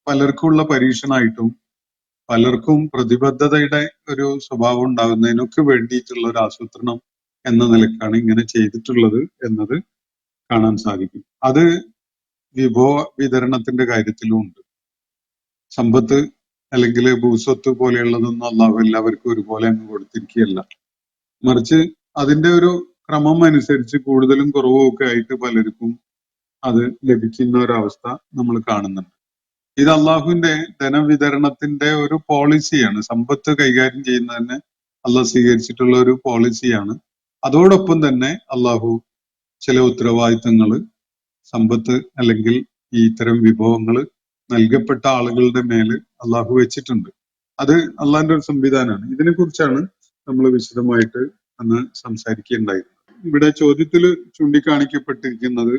പലർക്കുമുള്ള പരീക്ഷണമായിട്ടും പലർക്കും പ്രതിബദ്ധതയുടെ ഒരു സ്വഭാവം ഉണ്ടാകുന്നതിനൊക്കെ വേണ്ടിയിട്ടുള്ള ഒരു ആസൂത്രണം എന്ന നിലക്കാണ് ഇങ്ങനെ ചെയ്തിട്ടുള്ളത് എന്നത് കാണാൻ സാധിക്കും. അത് വിഭവ വിതരണത്തിന്റെ കാര്യത്തിലും ഉണ്ട്. സമ്പത്ത് അല്ലെങ്കിൽ ഭൂസ്വത്ത് പോലെയുള്ളതൊന്നും അള്ളാഹു എല്ലാവർക്കും ഒരുപോലെ അങ്ങ് കൊടുത്തിരിക്കുകയല്ല. മറിച്ച് അതിന്റെ ഒരു ക്രമം അനുസരിച്ച് കൂടുതലും കുറവും ഒക്കെ ആയിട്ട് പലർക്കും അത് ലഭിക്കുന്ന ഒരവസ്ഥ നമ്മൾ കാണുന്നുണ്ട്. ഇത് അള്ളാഹുവിന്റെ ധനവിതരണത്തിന്റെ ഒരു പോളിസിയാണ്. സമ്പത്ത് കൈകാര്യം ചെയ്യുന്നതിന് അള്ളാഹ് സ്വീകരിച്ചിട്ടുള്ള ഒരു പോളിസിയാണ്. അതോടൊപ്പം തന്നെ അള്ളാഹു ചില ഉത്തരവാദിത്തങ്ങൾ സമ്പത്ത് അല്ലെങ്കിൽ ഈ ഇത്തരം വിഭവങ്ങൾ നൽകപ്പെട്ട ആളുകളുടെ മേല് അള്ളാഹു വെച്ചിട്ടുണ്ട്. അത് അള്ളാഹിന്റെ ഒരു സംവിധാനമാണ്. ഇതിനെ കുറിച്ചാണ് നമ്മൾ വിശദമായിട്ട് അന്ന് സംസാരിക്കുകയുണ്ടായിരുന്നു. ഇവിടെ ചോദ്യത്തിൽ ചൂണ്ടിക്കാണിക്കപ്പെട്ടിരിക്കുന്നത്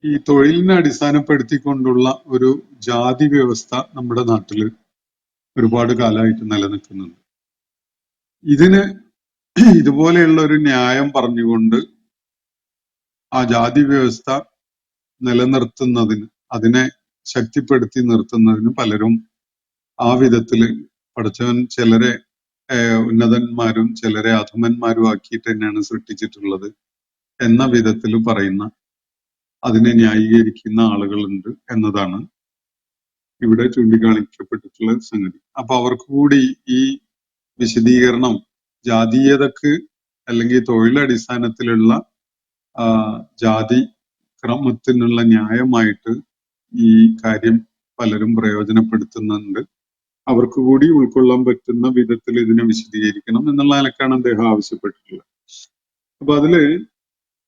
ഈ തൊഴിലിനെ അടിസ്ഥാനപ്പെടുത്തിക്കൊണ്ടുള്ള ഒരു ജാതി വ്യവസ്ഥ നമ്മുടെ നാട്ടിൽ ഒരുപാട് കാലമായിട്ട് നിലനിൽക്കുന്നുണ്ട്. ഇതിന് ഇതുപോലെയുള്ള ഒരു ന്യായം പറഞ്ഞുകൊണ്ട് ആ ജാതി വ്യവസ്ഥ നിലനിർത്തുന്നതിന്, അതിനെ ശക്തിപ്പെടുത്തി നിർത്തുന്നതിന് പലരും ആ വിധത്തില് പഠിച്ചവൻ ചിലരെ ഉന്നതന്മാരും ചിലരെ അധമന്മാരും ആക്കിയിട്ട് തന്നെയാണ് സൃഷ്ടിച്ചിട്ടുള്ളത് എന്ന വിധത്തിൽ പറയുന്ന, അതിനെ ന്യായീകരിക്കുന്ന ആളുകളുണ്ട് എന്നതാണ് ഇവിടെ ചൂണ്ടിക്കാണിക്കപ്പെട്ടിട്ടുള്ള സംഗതി. അപ്പൊ അവർക്ക് കൂടി ഈ വിശദീകരണം ജാതീയതക്ക് അല്ലെങ്കിൽ തൊഴിലടിസ്ഥാനത്തിലുള്ള ജാതി ക്രമത്തിനുള്ള ന്യായമായിട്ട് ഈ കാര്യം പലരും പ്രയോജനപ്പെടുത്തുന്നുണ്ട്. അവർക്ക് കൂടി ഉൾക്കൊള്ളാൻ പറ്റുന്ന വിധത്തിൽ ഇതിനെ വിശദീകരിക്കണം എന്നുള്ള നിലക്കാണ് അദ്ദേഹം ആവശ്യപ്പെട്ടിട്ടുള്ളത്. അപ്പൊ അതില്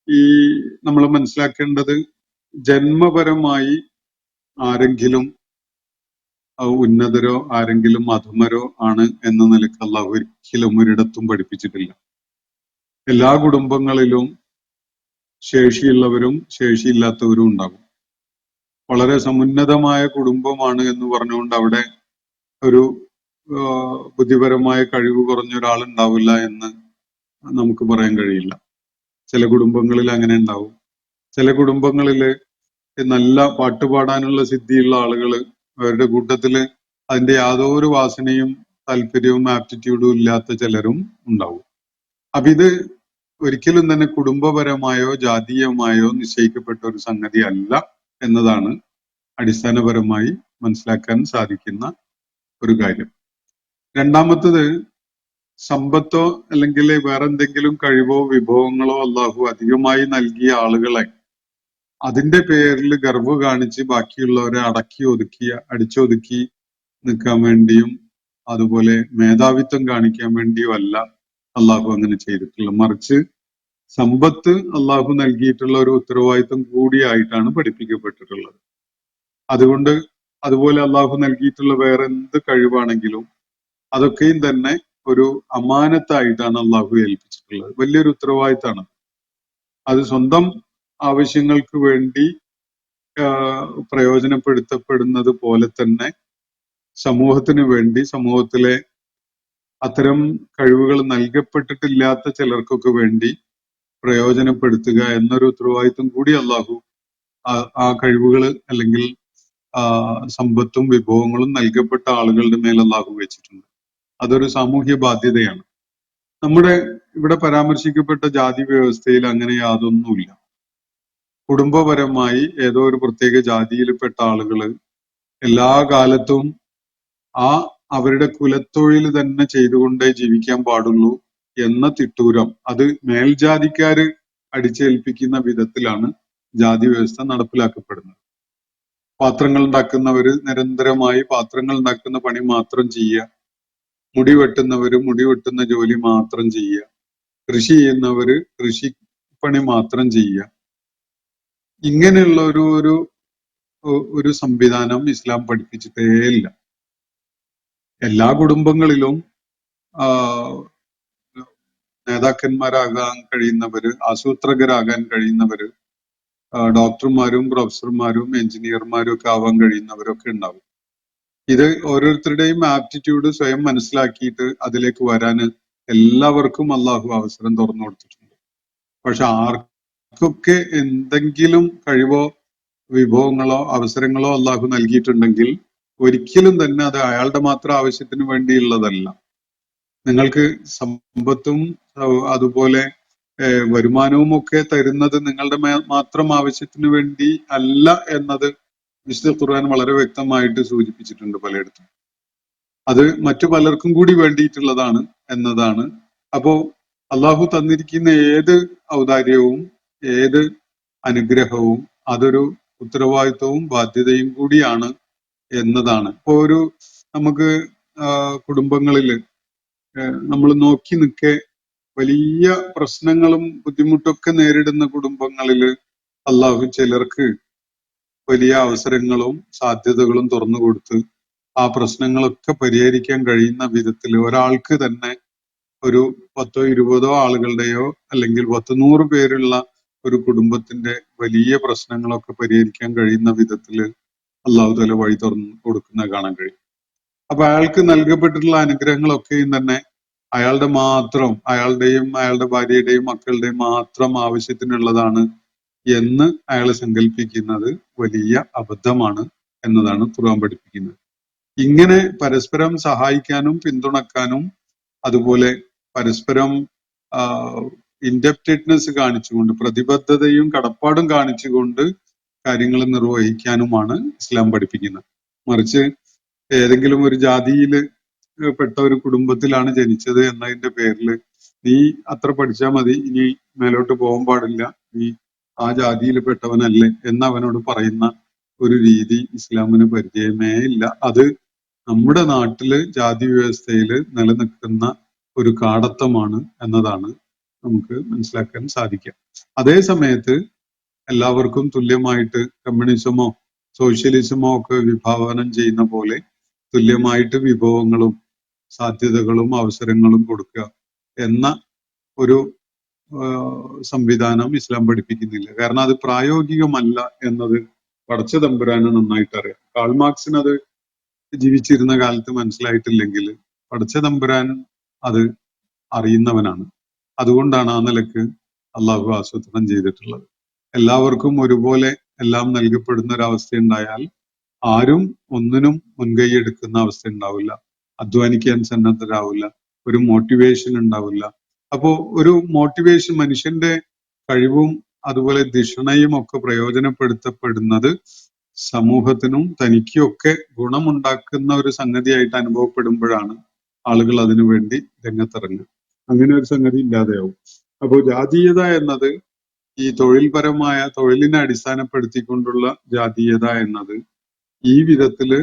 ഈ നമ്മൾ മനസ്സിലാക്കേണ്ടത്, ജന്മപരമായി ആരെങ്കിലും ഉന്നതരോ ആരെങ്കിലും അധമരോ ആണ് എന്ന നിലക്ക് അള്ളാഹു ഒരിക്കലും ഒരിടത്തും പഠിപ്പിച്ചിട്ടില്ല. എല്ലാ കുടുംബങ്ങളിലും ശേഷിയുള്ളവരും ശേഷിയില്ലാത്തവരും ഉണ്ടാകും. വളരെ സമുന്നതമായ കുടുംബമാണ് എന്ന് പറഞ്ഞുകൊണ്ട് അവിടെ ഒരു ബുദ്ധിപരമായ കഴിവ് കുറഞ്ഞ ഒരാൾ ഉണ്ടാവില്ല എന്ന് നമുക്ക് പറയാൻ കഴിയില്ല. ചില കുടുംബങ്ങളിൽ അങ്ങനെ ഉണ്ടാവും. ചില കുടുംബങ്ങളിൽ നല്ല പാട്ടുപാടാനുള്ള സിദ്ധിയുള്ള ആളുകൾ, അവരുടെ കൂട്ടത്തില് അതിന്റെ യാതൊരു വാസനയും താല്പര്യവും ആപ്റ്റിറ്റ്യൂഡും ഇല്ലാത്ത ചിലരും ഉണ്ടാവും. അപ്പൊ ഇത് ഒരിക്കലും തന്നെ കുടുംബപരമായോ ജാതീയമായോ നിശ്ചയിക്കപ്പെട്ട ഒരു സംഗതി അല്ല എന്നതാണ് അടിസ്ഥാനപരമായി മനസ്സിലാക്കാൻ സാധിക്കുന്ന ഒരു കാര്യം. രണ്ടാമത്തത്, സമ്പത്തോ അല്ലെങ്കിൽ വേറെന്തെങ്കിലും കഴിവോ വിഭവങ്ങളോ അള്ളാഹു അധികമായി നൽകിയ ആളുകളെ അതിന്റെ പേരിൽ ഗർവ് കാണിച്ച് ബാക്കിയുള്ളവരെ അടിച്ചൊതുക്കി നിൽക്കാൻ വേണ്ടിയും അതുപോലെ മേധാവിത്വം കാണിക്കാൻ വേണ്ടിയും അല്ല അള്ളാഹു അങ്ങനെ ചെയ്തിട്ടുള്ളത്. മറിച്ച് സമ്പത്ത് അള്ളാഹു നൽകിയിട്ടുള്ള ഒരു ഉത്തരവാദിത്വം കൂടിയായിട്ടാണ് പഠിപ്പിക്കപ്പെട്ടിട്ടുള്ളത്. അതുകൊണ്ട് അതുപോലെ അള്ളാഹു നൽകിയിട്ടുള്ള വേറെ എന്ത് കഴിവാണെങ്കിലും അതൊക്കെയും തന്നെ ഒരു അമാനത്തായിട്ടാണ് അള്ളാഹു ഏൽപ്പിച്ചിട്ടുള്ളത്. വലിയൊരു ഉത്തരവാദിത്തമാണ്. അത് സ്വന്തം ആവശ്യങ്ങൾക്ക് വേണ്ടി പ്രയോജനപ്പെടുത്തപ്പെടുന്നത് പോലെ തന്നെ സമൂഹത്തിന് വേണ്ടി, സമൂഹത്തിലെ അത്തരം കഴിവുകൾ നൽകപ്പെട്ടിട്ടില്ലാത്ത ചിലർക്കൊക്കെ വേണ്ടി പ്രയോജനപ്പെടുത്തുക എന്നൊരു ഉത്തരവാദിത്വം കൂടി അള്ളാഹു ആ കഴിവുകൾ അല്ലെങ്കിൽ സമ്പത്തും വിഭവങ്ങളും നൽകപ്പെട്ട ആളുകളുടെ മേൽ അള്ളാഹു വെച്ചിട്ടുണ്ട്. അതൊരു സാമൂഹ്യ ബാധ്യതയാണ്. നമ്മുടെ ഇവിടെ പരാമർശിക്കപ്പെട്ട ജാതി വ്യവസ്ഥയിൽ അങ്ങനെ യാതൊന്നുമില്ല. കുടുംബപരമായി ഏതോ ഒരു പ്രത്യേക ജാതിയിൽപ്പെട്ട ആളുകൾ എല്ലാ കാലത്തും അവരുടെ കുലത്തൊഴിൽ തന്നെ ചെയ്തുകൊണ്ടേ ജീവിക്കാൻ പാടുള്ളൂ എന്ന തിട്ടൂരം അത് മേൽജാതിക്കാര് അടിച്ചേൽപ്പിക്കുന്ന വിധത്തിലാണ് ജാതി വ്യവസ്ഥ നടപ്പിലാക്കപ്പെടുന്നത്. പാത്രങ്ങൾ ഉണ്ടാക്കുന്നവര് നിരന്തരമായി പാത്രങ്ങൾ ഉണ്ടാക്കുന്ന പണി മാത്രം ചെയ്യുക, മുടി വെട്ടുന്നവര് മുടി വെട്ടുന്ന ജോലി മാത്രം ചെയ്യുക, കൃഷി ചെയ്യുന്നവര് കൃഷിപ്പണി മാത്രം ചെയ്യുക. ഇങ്ങനെയുള്ള ഒരു സംവിധാനം ഇസ്ലാം പഠിപ്പിച്ചിട്ടേ ഇല്ല. എല്ലാ കുടുംബങ്ങളിലും നേതാക്കന്മാരാകാൻ കഴിയുന്നവര്, ആസൂത്രകരാകാൻ കഴിയുന്നവര്, ഡോക്ടർമാരും പ്രൊഫസർമാരും എഞ്ചിനീയർമാരും ഒക്കെ ആവാൻ കഴിയുന്നവരൊക്കെ ഉണ്ടാവും. ഇത് ഓരോരുത്തരുടെയും ആപ്റ്റിറ്റ്യൂഡ് സ്വയം മനസ്സിലാക്കിയിട്ട് അതിലേക്ക് വരാന് എല്ലാവർക്കും അള്ളാഹു അവസരം തുറന്നു കൊടുത്തിട്ടുണ്ട്. പക്ഷെ ആർക്കൊക്കെ എന്തെങ്കിലും കഴിവോ വിഭവങ്ങളോ അവസരങ്ങളോ അള്ളാഹു നൽകിയിട്ടുണ്ടെങ്കിൽ ഒരിക്കലും തന്നെ അത് അയാളുടെ മാത്രം ആവശ്യത്തിന് വേണ്ടിയുള്ളതല്ല. നിങ്ങൾക്ക് സമ്പത്തും അതുപോലെ വരുമാനവും ഒക്കെ തരുന്നത് നിങ്ങളുടെ മാത്രം ആവശ്യത്തിന് വേണ്ടി അല്ല എന്നത് വിശുദ്ധ ഖുർആൻ വളരെ വ്യക്തമായിട്ട് സൂചിപ്പിച്ചിട്ടുണ്ട് പലയിടത്തും. അത് മറ്റു പലർക്കും കൂടി വേണ്ടിയിട്ടുള്ളതാണ് എന്നതാണ്. അപ്പോ അള്ളാഹു തന്നിരിക്കുന്ന ഏത് ഔദാര്യവും ഏത് അനുഗ്രഹവും അതൊരു ഉത്തരവാദിത്വവും ബാധ്യതയും കൂടിയാണ് എന്നതാണ്. ഇപ്പോ നമുക്ക് കുടുംബങ്ങളില് നമ്മൾ നോക്കി നിൽക്കെ വലിയ പ്രശ്നങ്ങളും ബുദ്ധിമുട്ടൊക്കെ നേരിടുന്ന കുടുംബങ്ങളില് അള്ളാഹു ചിലർക്ക് വലിയ അവസരങ്ങളും സാധ്യതകളും തുറന്നു കൊടുത്ത് ആ പ്രശ്നങ്ങളൊക്കെ പരിഹരിക്കാൻ കഴിയുന്ന വിധത്തിൽ ഒരാൾക്ക് തന്നെ ഒരു 10-20 ആളുകളുടെയോ അല്ലെങ്കിൽ 100 പേരുള്ള ഒരു കുടുംബത്തിന്റെ വലിയ പ്രശ്നങ്ങളൊക്കെ പരിഹരിക്കാൻ കഴിയുന്ന വിധത്തില് അള്ളാഹു തആല വഴി തുറന്നു കൊടുക്കുന്നത് കാണാൻ കഴിയും. അപ്പൊ അയാൾക്ക് നൽകപ്പെട്ടിട്ടുള്ള അനുഗ്രഹങ്ങളൊക്കെയും തന്നെ അയാളുടെയും അയാളുടെ ഭാര്യയുടെയും മക്കളുടെയും മാത്രം ആവശ്യത്തിനുള്ളതാണ് എന്ന് അയാൾ സങ്കല്പിക്കുന്നത് വലിയ അബദ്ധമാണ് എന്നതാണ് ഖുർആൻ പഠിപ്പിക്കുന്നത്. ഇങ്ങനെ പരസ്പരം സഹായിക്കാനും പിന്തുണക്കാനും അതുപോലെ പരസ്പരം ഇൻഡെപ്റ്റഡ്നെസ് കാണിച്ചുകൊണ്ട് പ്രതിബദ്ധതയും കടപ്പാടും കാണിച്ചുകൊണ്ട് കാര്യങ്ങൾ നിർവഹിക്കാനുമാണ് ഇസ്ലാം പഠിപ്പിക്കുന്നത്. മറിച്ച് ഏതെങ്കിലും ഒരു ജാതിയിൽ പെട്ട ഒരു കുടുംബത്തിലാണ് ജനിച്ചത് എന്നതിന്റെ പേരിൽ നീ അത്ര പഠിച്ചാൽ മതി, ഇനി മേലോട്ട് പോകാൻ പാടില്ല, നീ ആ ജാതിയിൽ പെട്ടവനല്ലേ എന്ന് അവനോട് പറയുന്ന ഒരു രീതി ഇസ്ലാമിന് പരിചയമേ ഇല്ല. അത് നമ്മുടെ നാട്ടില് ജാതി വ്യവസ്ഥയിൽ നിലനിൽക്കുന്ന ഒരു കാടത്തമാണ് എന്നതാണ് നമുക്ക് മനസ്സിലാക്കാൻ സാധിക്കുക. അതേ സമയത്ത് എല്ലാവർക്കും തുല്യമായിട്ട് കമ്മ്യൂണിസമോ സോഷ്യലിസമോ ഒക്കെ വിഭാവനം ചെയ്യുന്ന പോലെ തുല്യമായിട്ട് വിഭവങ്ങളും സാധ്യതകളും അവസരങ്ങളും കൊടുക്കുക എന്ന ഒരു സംവിധാനം ഇസ്ലാം പഠിപ്പിക്കുന്നില്ല. കാരണം അത് പ്രായോഗികമല്ല എന്നത് പടച്ച തമ്പുരാന് നന്നായിട്ട് അറിയാം. കാൾ മാർക്സിന് അത് ജീവിച്ചിരുന്ന കാലത്ത് മനസ്സിലായിട്ടില്ലെങ്കിൽ പടച്ച തമ്പുരാൻ അത് അറിയുന്നവനാണ്. അതുകൊണ്ടാണ് ആ നിലക്ക് അള്ളാഹു ആസൂത്രണം ചെയ്തിട്ടുള്ളത്. എല്ലാവർക്കും ഒരുപോലെ എല്ലാം നൽകപ്പെടുന്ന ഒരവസ്ഥ ഉണ്ടായാൽ ആരും ഒന്നിനും മുൻകൈ എടുക്കുന്ന അവസ്ഥ ഉണ്ടാവില്ല, അധ്വാനിക്കാൻ സന്നദ്ധരാവില്ല, ഒരു മോട്ടിവേഷൻ ഉണ്ടാവില്ല. അപ്പോ ഒരു മോട്ടിവേഷൻ, മനുഷ്യന്റെ കഴിവും അതുപോലെ ധിഷണയും ഒക്കെ പ്രയോജനപ്പെടുത്തപ്പെടുന്നത് സമൂഹത്തിനും തനിക്കും ഒക്കെ ഗുണമുണ്ടാക്കുന്ന ഒരു സംഗതിയായിട്ട് അനുഭവപ്പെടുമ്പോഴാണ് ആളുകൾ അതിനു വേണ്ടി രംഗത്തിറങ്ങുക. അങ്ങനെ ഒരു സംഗതി ഇല്ലാതെയാവും. അപ്പോൾ ജാതീയത എന്നത് ഈ തൊഴിലിനെ അടിസ്ഥാനപ്പെടുത്തിക്കൊണ്ടുള്ള ജാതീയത എന്നത് ഈ വിധത്തില്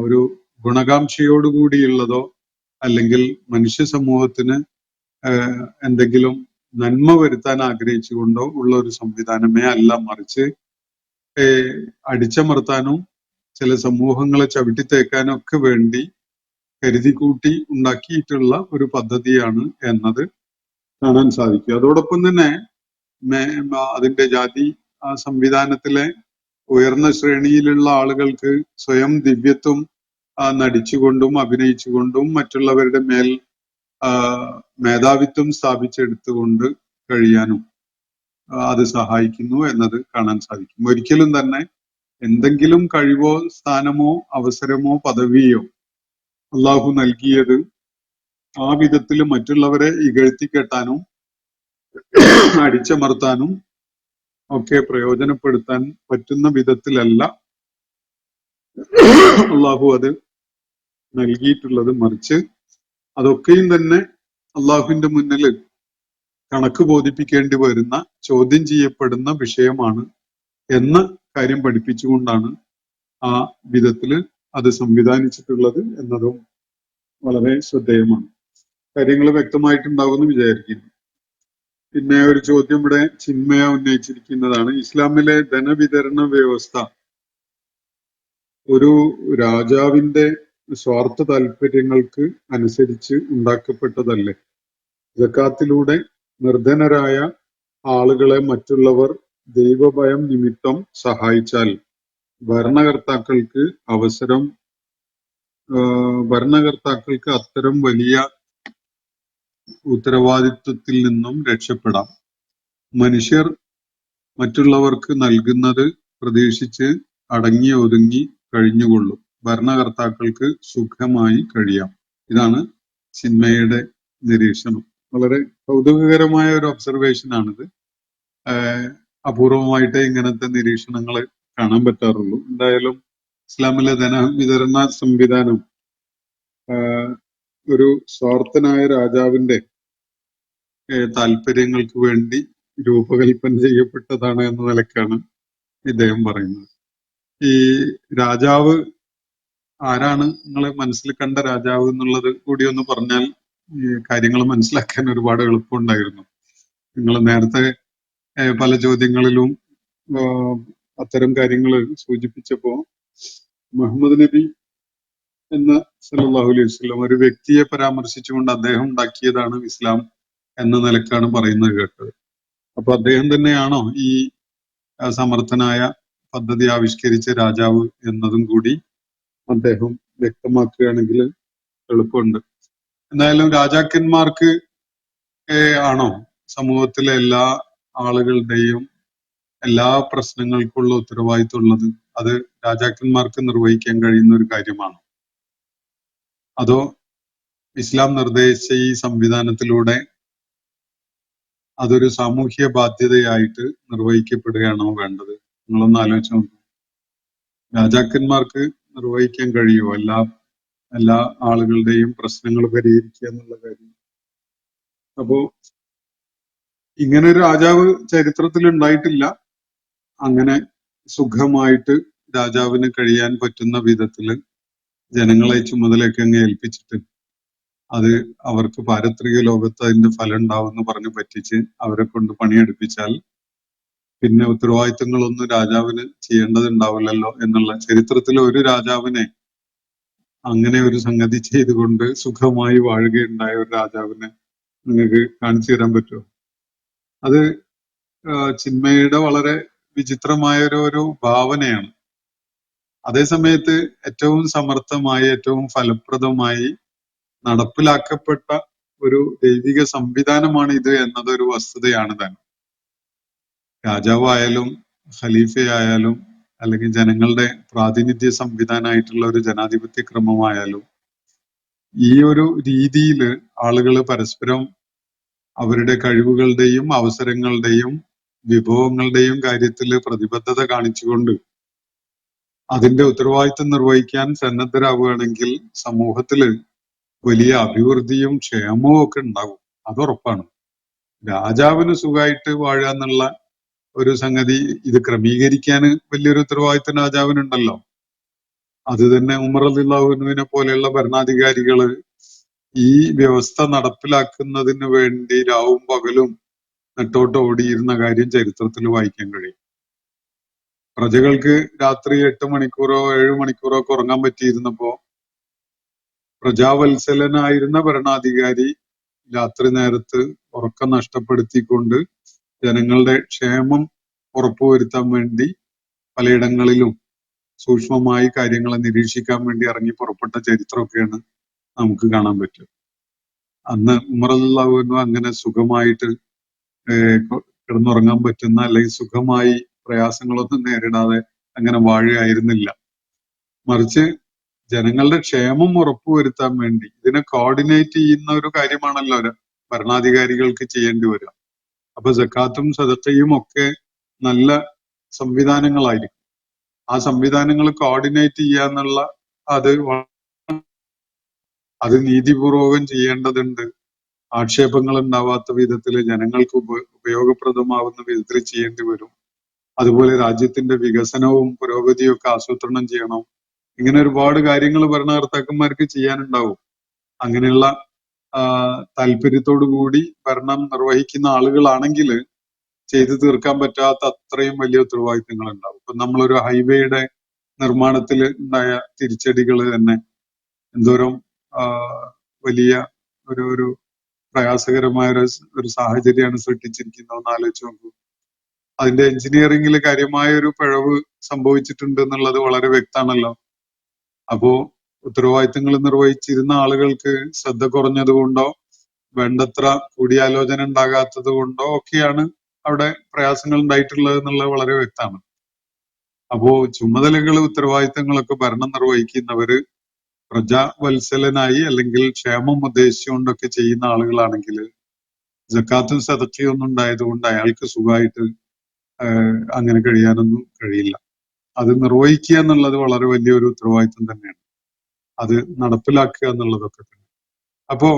ഒരു ഗുണകാംക്ഷയോടുകൂടിയുള്ളതോ അല്ലെങ്കിൽ മനുഷ്യ സമൂഹത്തിന് എന്തെങ്കിലും നന്മ വരുത്താൻ ആഗ്രഹിച്ചുകൊണ്ടോ ഉള്ള ഒരു സംവിധാനമേ അല്ല. മറിച്ച് അടിച്ചമർത്താനും ചില സമൂഹങ്ങളെ ചവിട്ടിത്തേക്കാനും ഒക്കെ വേണ്ടി കരുതിക്കൂട്ടി ഉണ്ടാക്കിയിട്ടുള്ള ഒരു പദ്ധതിയാണ് എന്നത് കാണാൻ സാധിക്കും. അതോടൊപ്പം തന്നെ അതിന്റെ ജാതി സംവിധാനത്തിലെ ഉയർന്ന ശ്രേണിയിലുള്ള ആളുകൾക്ക് സ്വയം ദിവ്യത്വം നടിച്ചുകൊണ്ടും അഭിനയിച്ചുകൊണ്ടും മറ്റുള്ളവരുടെ മേൽ മേധാവിത്വം സ്ഥാപിച്ചെടുത്തുകൊണ്ട് കഴിയാനും അത് സഹായിക്കുന്നു എന്നത് കാണാൻ സാധിക്കും. ഒരിക്കലും തന്നെ എന്തെങ്കിലും കഴിവോ സ്ഥാനമോ അവസരമോ പദവിയോ അള്ളാഹു നൽകിയത് ആ വിധത്തിൽ മറ്റുള്ളവരെ ഇകഴ്ത്തിക്കെട്ടാനും അടിച്ചമർത്താനും ഒക്കെ പ്രയോജനപ്പെടുത്താൻ പറ്റുന്ന വിധത്തിലല്ല അള്ളാഹു അത് നൽകിയിട്ടുള്ളത്. മറിച്ച് അതൊക്കെയും തന്നെ അള്ളാഹുവിന്റെ മുന്നിൽ കണക്ക് ബോധിപ്പിക്കേണ്ടി വരുന്ന, ചോദ്യം ചെയ്യപ്പെടുന്ന വിഷയമാണ് എന്ന കാര്യം പഠിപ്പിച്ചുകൊണ്ടാണ് ആ വിധത്തില് അത് സംവിധാനിച്ചിട്ടുള്ളത് എന്നതും വളരെ ശ്രദ്ധേയമാണ്. കാര്യങ്ങൾ വ്യക്തമായിട്ടുണ്ടാകുമെന്ന് വിചാരിക്കുന്നു. പിന്നെ ഒരു ചോദ്യം ഇവിടെ ചിന്മയ ഉന്നയിച്ചിരിക്കുന്നതാണ്. ഇസ്ലാമിലെ ധനവിതരണ വ്യവസ്ഥ ഒരു രാജാവിന്റെ സ്വാർത്ഥ താല്പര്യങ്ങൾക്ക് അനുസരിച്ച് ഉണ്ടാക്കപ്പെട്ടതല്ലേ? സക്കാത്തിലൂടെ നിർധനരായ ആളുകളെ മറ്റുള്ളവർ ദൈവഭയം നിമിത്തം സഹായിച്ചാൽ ഭരണകർത്താക്കൾക്ക് അത്തരം വലിയ ഉത്തരവാദിത്വത്തിൽ നിന്നും രക്ഷപ്പെടാം. മനുഷ്യർ മറ്റുള്ളവർക്ക് നൽകുന്നത് പ്രതീക്ഷിച്ച് അടങ്ങി ഒതുങ്ങി കഴിഞ്ഞുകൊള്ളും. ഭരണകർത്താക്കൾക്ക് സുഖമായി കഴിയാം. ഇതാണ് ചിന്മയുടെ നിരീക്ഷണം. വളരെ കൗതുകകരമായ ഒരു ഒബ്സർവേഷൻ ആണിത്. അപൂർവമായിട്ടേ ഇങ്ങനത്തെ നിരീക്ഷണങ്ങൾ കാണാൻ പറ്റാറുള്ളൂ. എന്തായാലും ഇസ്ലാമിലെ ധനവിതരണ സംവിധാനം ഒരു സ്വാർത്ഥനായ രാജാവിന്റെ താല്പര്യങ്ങൾക്ക് വേണ്ടി രൂപകൽപ്പന ചെയ്യപ്പെട്ടതാണ് എന്ന നിലക്കാണ് ഇദ്ദേഹം പറയുന്നത്. ഈ രാജാവ് ആരാണ്, നിങ്ങളെ മനസ്സിൽ കണ്ട രാജാവ് എന്നുള്ളത് കൂടി ഒന്ന് പറഞ്ഞാൽ ഈ കാര്യങ്ങൾ മനസ്സിലാക്കാൻ ഒരുപാട് എളുപ്പമുണ്ടായിരുന്നു. നിങ്ങൾ നേരത്തെ പല ചോദ്യങ്ങളിലും അത്തരം കാര്യങ്ങൾ സൂചിപ്പിച്ചപ്പോ മുഹമ്മദ് നബി എന്ന് സല്ലല്ലാഹു അലൈഹി വസല്ലം ഒരു വ്യക്തിയെ പരാമർശിച്ചുകൊണ്ട് അദ്ദേഹം ഉണ്ടാക്കിയതാണ് ഇസ്ലാം എന്ന നിലക്കാണ് പറയുന്നത് കേട്ടത്. അപ്പൊ അദ്ദേഹം തന്നെയാണോ ഈ സമർത്ഥനായ പദ്ധതി ആവിഷ്കരിച്ച രാജാവ് എന്നതും കൂടി അദ്ദേഹം വ്യക്തമാക്കുകയാണെങ്കിൽ എളുപ്പമുണ്ട്. എന്തായാലും രാജാക്കന്മാർക്ക് ആണോ സമൂഹത്തിലെ എല്ലാ ആളുകളുടെയും എല്ലാ പ്രശ്നങ്ങൾക്കുള്ള ഉത്തരവാദിത്വം ഉള്ളത്? അത് രാജാക്കന്മാർക്ക് നിർവഹിക്കാൻ കഴിയുന്ന ഒരു കാര്യമാണോ? അതോ ഇസ്ലാം നിർദ്ദേശിച്ച ഈ സംവിധാനത്തിലൂടെ അതൊരു സാമൂഹ്യ ബാധ്യതയായിട്ട് നിർവഹിക്കപ്പെടുകയാണോ വേണ്ടത്? നിങ്ങളൊന്ന് ആലോചിച്ച് നോക്കൂ. രാജാക്കന്മാർക്ക് നിർവഹിക്കാൻ കഴിയുമോ എല്ലാ ആളുകളുടെയും പ്രശ്നങ്ങൾ പരിഹരിക്കുക എന്നുള്ള കാര്യം? അപ്പോ ഇങ്ങനെ ഒരു രാജാവ് ചരിത്രത്തിൽ ഉണ്ടായിട്ടില്ല. അങ്ങനെ സുഖമായിട്ട് രാജാവിന് കഴിയാൻ പറ്റുന്ന വിധത്തില് ജനങ്ങളെ ചുമതലയൊക്കെ അങ്ങ് ഏൽപ്പിച്ചിട്ട് അത് അവർക്ക് പാരത്രിക ലോകത്ത് അതിന്റെ ഫലം ഉണ്ടാവുമെന്ന് പറഞ്ഞ് പറ്റിച്ച് അവരെ കൊണ്ട് പണിയെടുപ്പിച്ചാൽ പിന്നെ ഉത്തരവാദിത്തങ്ങളൊന്നും രാജാവിന് ചെയ്യേണ്ടതുണ്ടാവില്ലല്ലോ എന്നുള്ള, ചരിത്രത്തിലെ ഒരു രാജാവിനെ അങ്ങനെ ഒരു സംഗതി ചെയ്തുകൊണ്ട് സുഖമായി വാഴുകയുണ്ടായ ഒരു രാജാവിനെ നിങ്ങൾക്ക് കാണിച്ചു തരാൻ പറ്റുമോ? അത് ചിന്മയുടെ വളരെ വിചിത്രമായ ഒരു ഭാവനയാണ്. അതേസമയത്ത് ഏറ്റവും സമർത്ഥമായി ഏറ്റവും ഫലപ്രദമായി നടപ്പിലാക്കപ്പെട്ട ഒരു ദൈവിക സംവിധാനമാണ് ഇത് എന്നതൊരു വസ്തുതയാണ് തന്നെ. രാജാവായാലും ഖലീഫയായാലും അല്ലെങ്കിൽ ജനങ്ങളുടെ പ്രാതിനിധ്യ സംവിധാനമായിട്ടുള്ള ഒരു ജനാധിപത്യ ക്രമമായാലും ഈ ഒരു രീതിയിൽ ആളുകൾ പരസ്പരം അവരുടെ കഴിവുകളുടെയും അവസരങ്ങളുടെയും വിഭവങ്ങളുടെയും കാര്യത്തിൽ പ്രതിബദ്ധത കാണിച്ചുകൊണ്ട് അതിന്റെ ഉത്തരവാദിത്വം നിർവഹിക്കാൻ സന്നദ്ധരാവുകയാണെങ്കിൽ സമൂഹത്തില് വലിയ അഭിവൃദ്ധിയും ക്ഷേമവും ഒക്കെ ഉണ്ടാകും. അതുറപ്പാണ്. രാജാവിന് സുഖമായിട്ട് വാഴുക എന്നുള്ള ഒരു സംഗതി ഇത് ക്രമീകരിക്കാൻ വലിയൊരു ഉത്തരവാദിത്വം രാജാവിനുണ്ടല്ലോ. അത് തന്നെ ഉമർ റളിയല്ലാഹു അൻഹുവിനെ പോലെയുള്ള ഭരണാധികാരികള് ഈ വ്യവസ്ഥ നടപ്പിലാക്കുന്നതിന് വേണ്ടി രാവും പകലും നെട്ടോട്ട് ഓടിയിരുന്ന കാര്യം ചരിത്രത്തിൽ വായിക്കാൻ കഴിയും. പ്രജകൾക്ക് രാത്രി 8 മണിക്കൂറോ 7 മണിക്കൂറോ ഒക്കെ ഉറങ്ങാൻ പറ്റിയിരുന്നപ്പോ പ്രജാവത്സലനായിരുന്ന ഭരണാധികാരി രാത്രി നേരത്ത് ഉറക്കം നഷ്ടപ്പെടുത്തിക്കൊണ്ട് ജനങ്ങളുടെ ക്ഷേമം ഉറപ്പുവരുത്താൻ വേണ്ടി പലയിടങ്ങളിലും സൂക്ഷ്മമായി കാര്യങ്ങളെ നിരീക്ഷിക്കാൻ വേണ്ടി ഇറങ്ങി പുറപ്പെട്ട ചരിത്രമൊക്കെയാണ് നമുക്ക് കാണാൻ പറ്റും. അന്ന് ഉമർ റളിയല്ലാഹു അൻഹു അങ്ങനെ സുഖമായിട്ട് കിടന്നുറങ്ങാൻ പറ്റുന്ന അല്ലെങ്കിൽ സുഖമായി പ്രയാസങ്ങളൊന്നും നേരിടാതെ അങ്ങനെ വാഴുകയായിരുന്നില്ല. മറിച്ച് ജനങ്ങളുടെ ക്ഷേമം ഉറപ്പുവരുത്താൻ വേണ്ടി ഇതിനെ കോർഡിനേറ്റ് ചെയ്യുന്ന ഒരു കാര്യമാണല്ലോ ഭരണാധികാരികൾക്ക് ചെയ്യേണ്ടി വരിക. അപ്പൊ സക്കാത്തും സദഖയും ഒക്കെ നല്ല സംവിധാനങ്ങളായിരിക്കും. ആ സംവിധാനങ്ങൾ കോർഡിനേറ്റ് ചെയ്യാന്നുള്ള അത് നീതിപൂർവകം ചെയ്യേണ്ടതുണ്ട്. ആക്ഷേപങ്ങൾ ഉണ്ടാവാത്ത വിധത്തിൽ ജനങ്ങൾക്ക് ഉപയോഗപ്രദമാവുന്ന വിധത്തിൽ ചെയ്യേണ്ടി വരും. അതുപോലെ രാജ്യത്തിന്റെ വികസനവും പുരോഗതിയും ഒക്കെ ആസൂത്രണം ചെയ്യണം. ഇങ്ങനെ ഒരുപാട് കാര്യങ്ങൾ ഭരണകർത്താക്കന്മാർക്ക് ചെയ്യാനുണ്ടാവും. അങ്ങനെയുള്ള താല്പര്യത്തോടു കൂടി ഭരണം നിർവഹിക്കുന്ന ആളുകളാണെങ്കിൽ ചെയ്തു തീർക്കാൻ പറ്റാത്ത അത്രയും വലിയ ഉത്തരവാദിത്തങ്ങൾ ഉണ്ടാവും. ഇപ്പൊ നമ്മളൊരു ഹൈവേയുടെ നിർമ്മാണത്തിൽ ഉണ്ടായ തിരിച്ചടികൾ തന്നെ എന്തോരം വലിയ ഒരു പ്രയാസകരമായ ഒരു സാഹചര്യമാണ് സൃഷ്ടിച്ചിരിക്കുന്നതെന്ന് ആലോചിച്ച് നോക്കൂ. അതിന്റെ എഞ്ചിനീയറിംഗിൽ കാര്യമായ ഒരു പിഴവ് സംഭവിച്ചിട്ടുണ്ട് എന്നുള്ളത് വളരെ വ്യക്തമാണല്ലോ. അപ്പോ ഉത്തരവാദിത്തങ്ങൾ നിർവഹിച്ചിരുന്ന ആളുകൾക്ക് ശ്രദ്ധ കുറഞ്ഞത് കൊണ്ടോ വേണ്ടത്ര കൂടിയാലോചന ഉണ്ടാകാത്തത് കൊണ്ടോ ഒക്കെയാണ് അവിടെ പ്രയാസങ്ങൾ ഉണ്ടായിട്ടുള്ളത് എന്നുള്ളത് വളരെ വ്യക്തമാണ്. അപ്പോ ചുമതലകൾ ഉത്തരവാദിത്തങ്ങളൊക്കെ ഭരണം നിർവഹിക്കുന്നവര് പ്രജാവത്സലനായി അല്ലെങ്കിൽ ക്ഷേമം ഉദ്ദേശിച്ചുകൊണ്ടൊക്കെ ചെയ്യുന്ന ആളുകളാണെങ്കിൽ സക്കാത്തും സദഖയും ഒന്നും ഉണ്ടായതുകൊണ്ട് അയാൾക്ക് സുഖമായിട്ട് അങ്ങനെ കഴിയാനൊന്നും കഴിയില്ല. അത് നിർവഹിക്കുക എന്നുള്ളത് വളരെ വലിയൊരു ഉത്തരവാദിത്വം തന്നെയാണ്. അത് നടപ്പിലാക്കുക എന്നുള്ളതൊക്കെ തന്നെ. അപ്പോ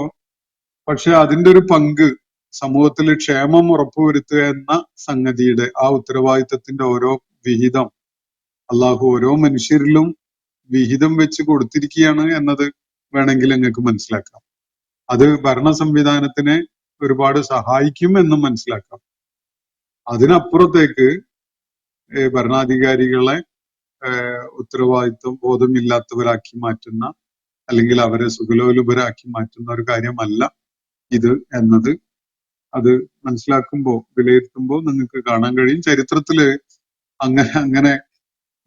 പക്ഷെ അതിന്റെ ഒരു പങ്ക് സമൂഹത്തിൽ ക്ഷേമം ഉറപ്പുവരുത്തുക എന്ന സംഗതിയുടെ ആ ഉത്തരവാദിത്തത്തിന്റെ ഓരോ വിഹിതം അള്ളാഹു ഓരോ മനുഷ്യരിലും വിഹിതം വെച്ച് കൊടുത്തിരിക്കുകയാണ് എന്നത് വേണമെങ്കിൽ നിങ്ങൾക്ക് മനസ്സിലാക്കാം. അത് ഭരണ സംവിധാനത്തിനെ ഒരുപാട് സഹായിക്കും എന്നും മനസ്സിലാക്കാം. അതിനപ്പുറത്തേക്ക് ഭരണാധികാരികളെ ഉത്തരവാദിത്വം ബോധമില്ലാത്തവരാക്കി മാറ്റുന്ന അല്ലെങ്കിൽ അവരെ സുഖലോലുപരാക്കി മാറ്റുന്ന ഒരു കാര്യമല്ല ഇത് എന്നത് അത് മനസ്സിലാക്കുമ്പോൾ വിലയിരുത്തുമ്പോൾ നിങ്ങൾക്ക് കാണാൻ കഴിയും. ചരിത്രത്തില് അങ്ങനെ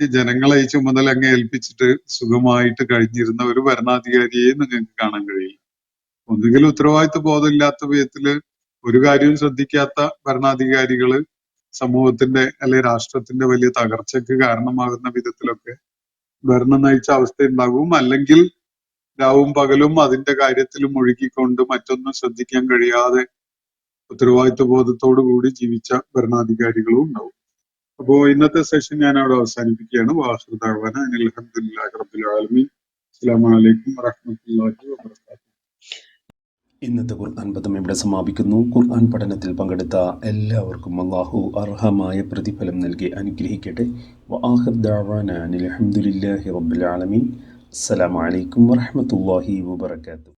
ഈ ജനങ്ങളെ ഈ ചുമതല അങ്ങ് ഏൽപ്പിച്ചിട്ട് സുഖമായിട്ട് കഴിഞ്ഞിരുന്ന ഒരു ഭരണാധികാരിയെ നിങ്ങൾക്ക് കാണാൻ കഴിയില്ല. ഒന്നുകിൽ ഉത്തരവാദിത്വ ബോധമില്ലാത്ത വിധത്തില് ഒരു കാര്യവും ശ്രദ്ധിക്കാത്ത ഭരണാധികാരികള് സമൂഹത്തിന്റെ അല്ലെ രാഷ്ട്രത്തിന്റെ വലിയ തകർച്ചയ്ക്ക് കാരണമാകുന്ന വിധത്തിലൊക്കെ ഭരണം നയിച്ച അവസ്ഥ ഉണ്ടാകും. അല്ലെങ്കിൽ രാവും പകലും അതിന്റെ കാര്യത്തിൽ മുഴുകിക്കൊണ്ട് മറ്റൊന്നും ശ്രദ്ധിക്കാൻ കഴിയാതെ ഉത്തരവാദിത്വ ബോധത്തോടു കൂടി ജീവിച്ച ഭരണാധികാരികളും ഉണ്ടാവും. അപ്പോ ഇന്നത്തെ സെഷൻ ഞാൻ അവിടെ അവസാനിപ്പിക്കുകയാണ്. വാഹിർ ദഅ്വാനാ അനിൽ ഹംദുലില്ലാഹി റബ്ബിൽ ആലമീൻ. അസ്സലാമു അലൈക്കും വറഹ്മത്തുള്ളാഹി വബറകാതുഹു. ഇന്നത്തെ ഖുർആൻ പദം ഇവിടെ സമാപിക്കുന്നു. ഖുർആൻ പഠനത്തിൽ പങ്കെടുത്ത എല്ലാവർക്കും അല്ലാഹു അർഹമായ പ്രതിഫലം നൽകി അനുഗ്രഹിക്കട്ടെ. വആഖിർ ദഅ്വാനാ അനിൽ ഹംദുലില്ലാഹി റബ്ബിൽ ആലമീൻ. അസ്സലാമു അലൈക്കും വറഹ്മത്തുള്ളാഹി വബറകാതുഹു.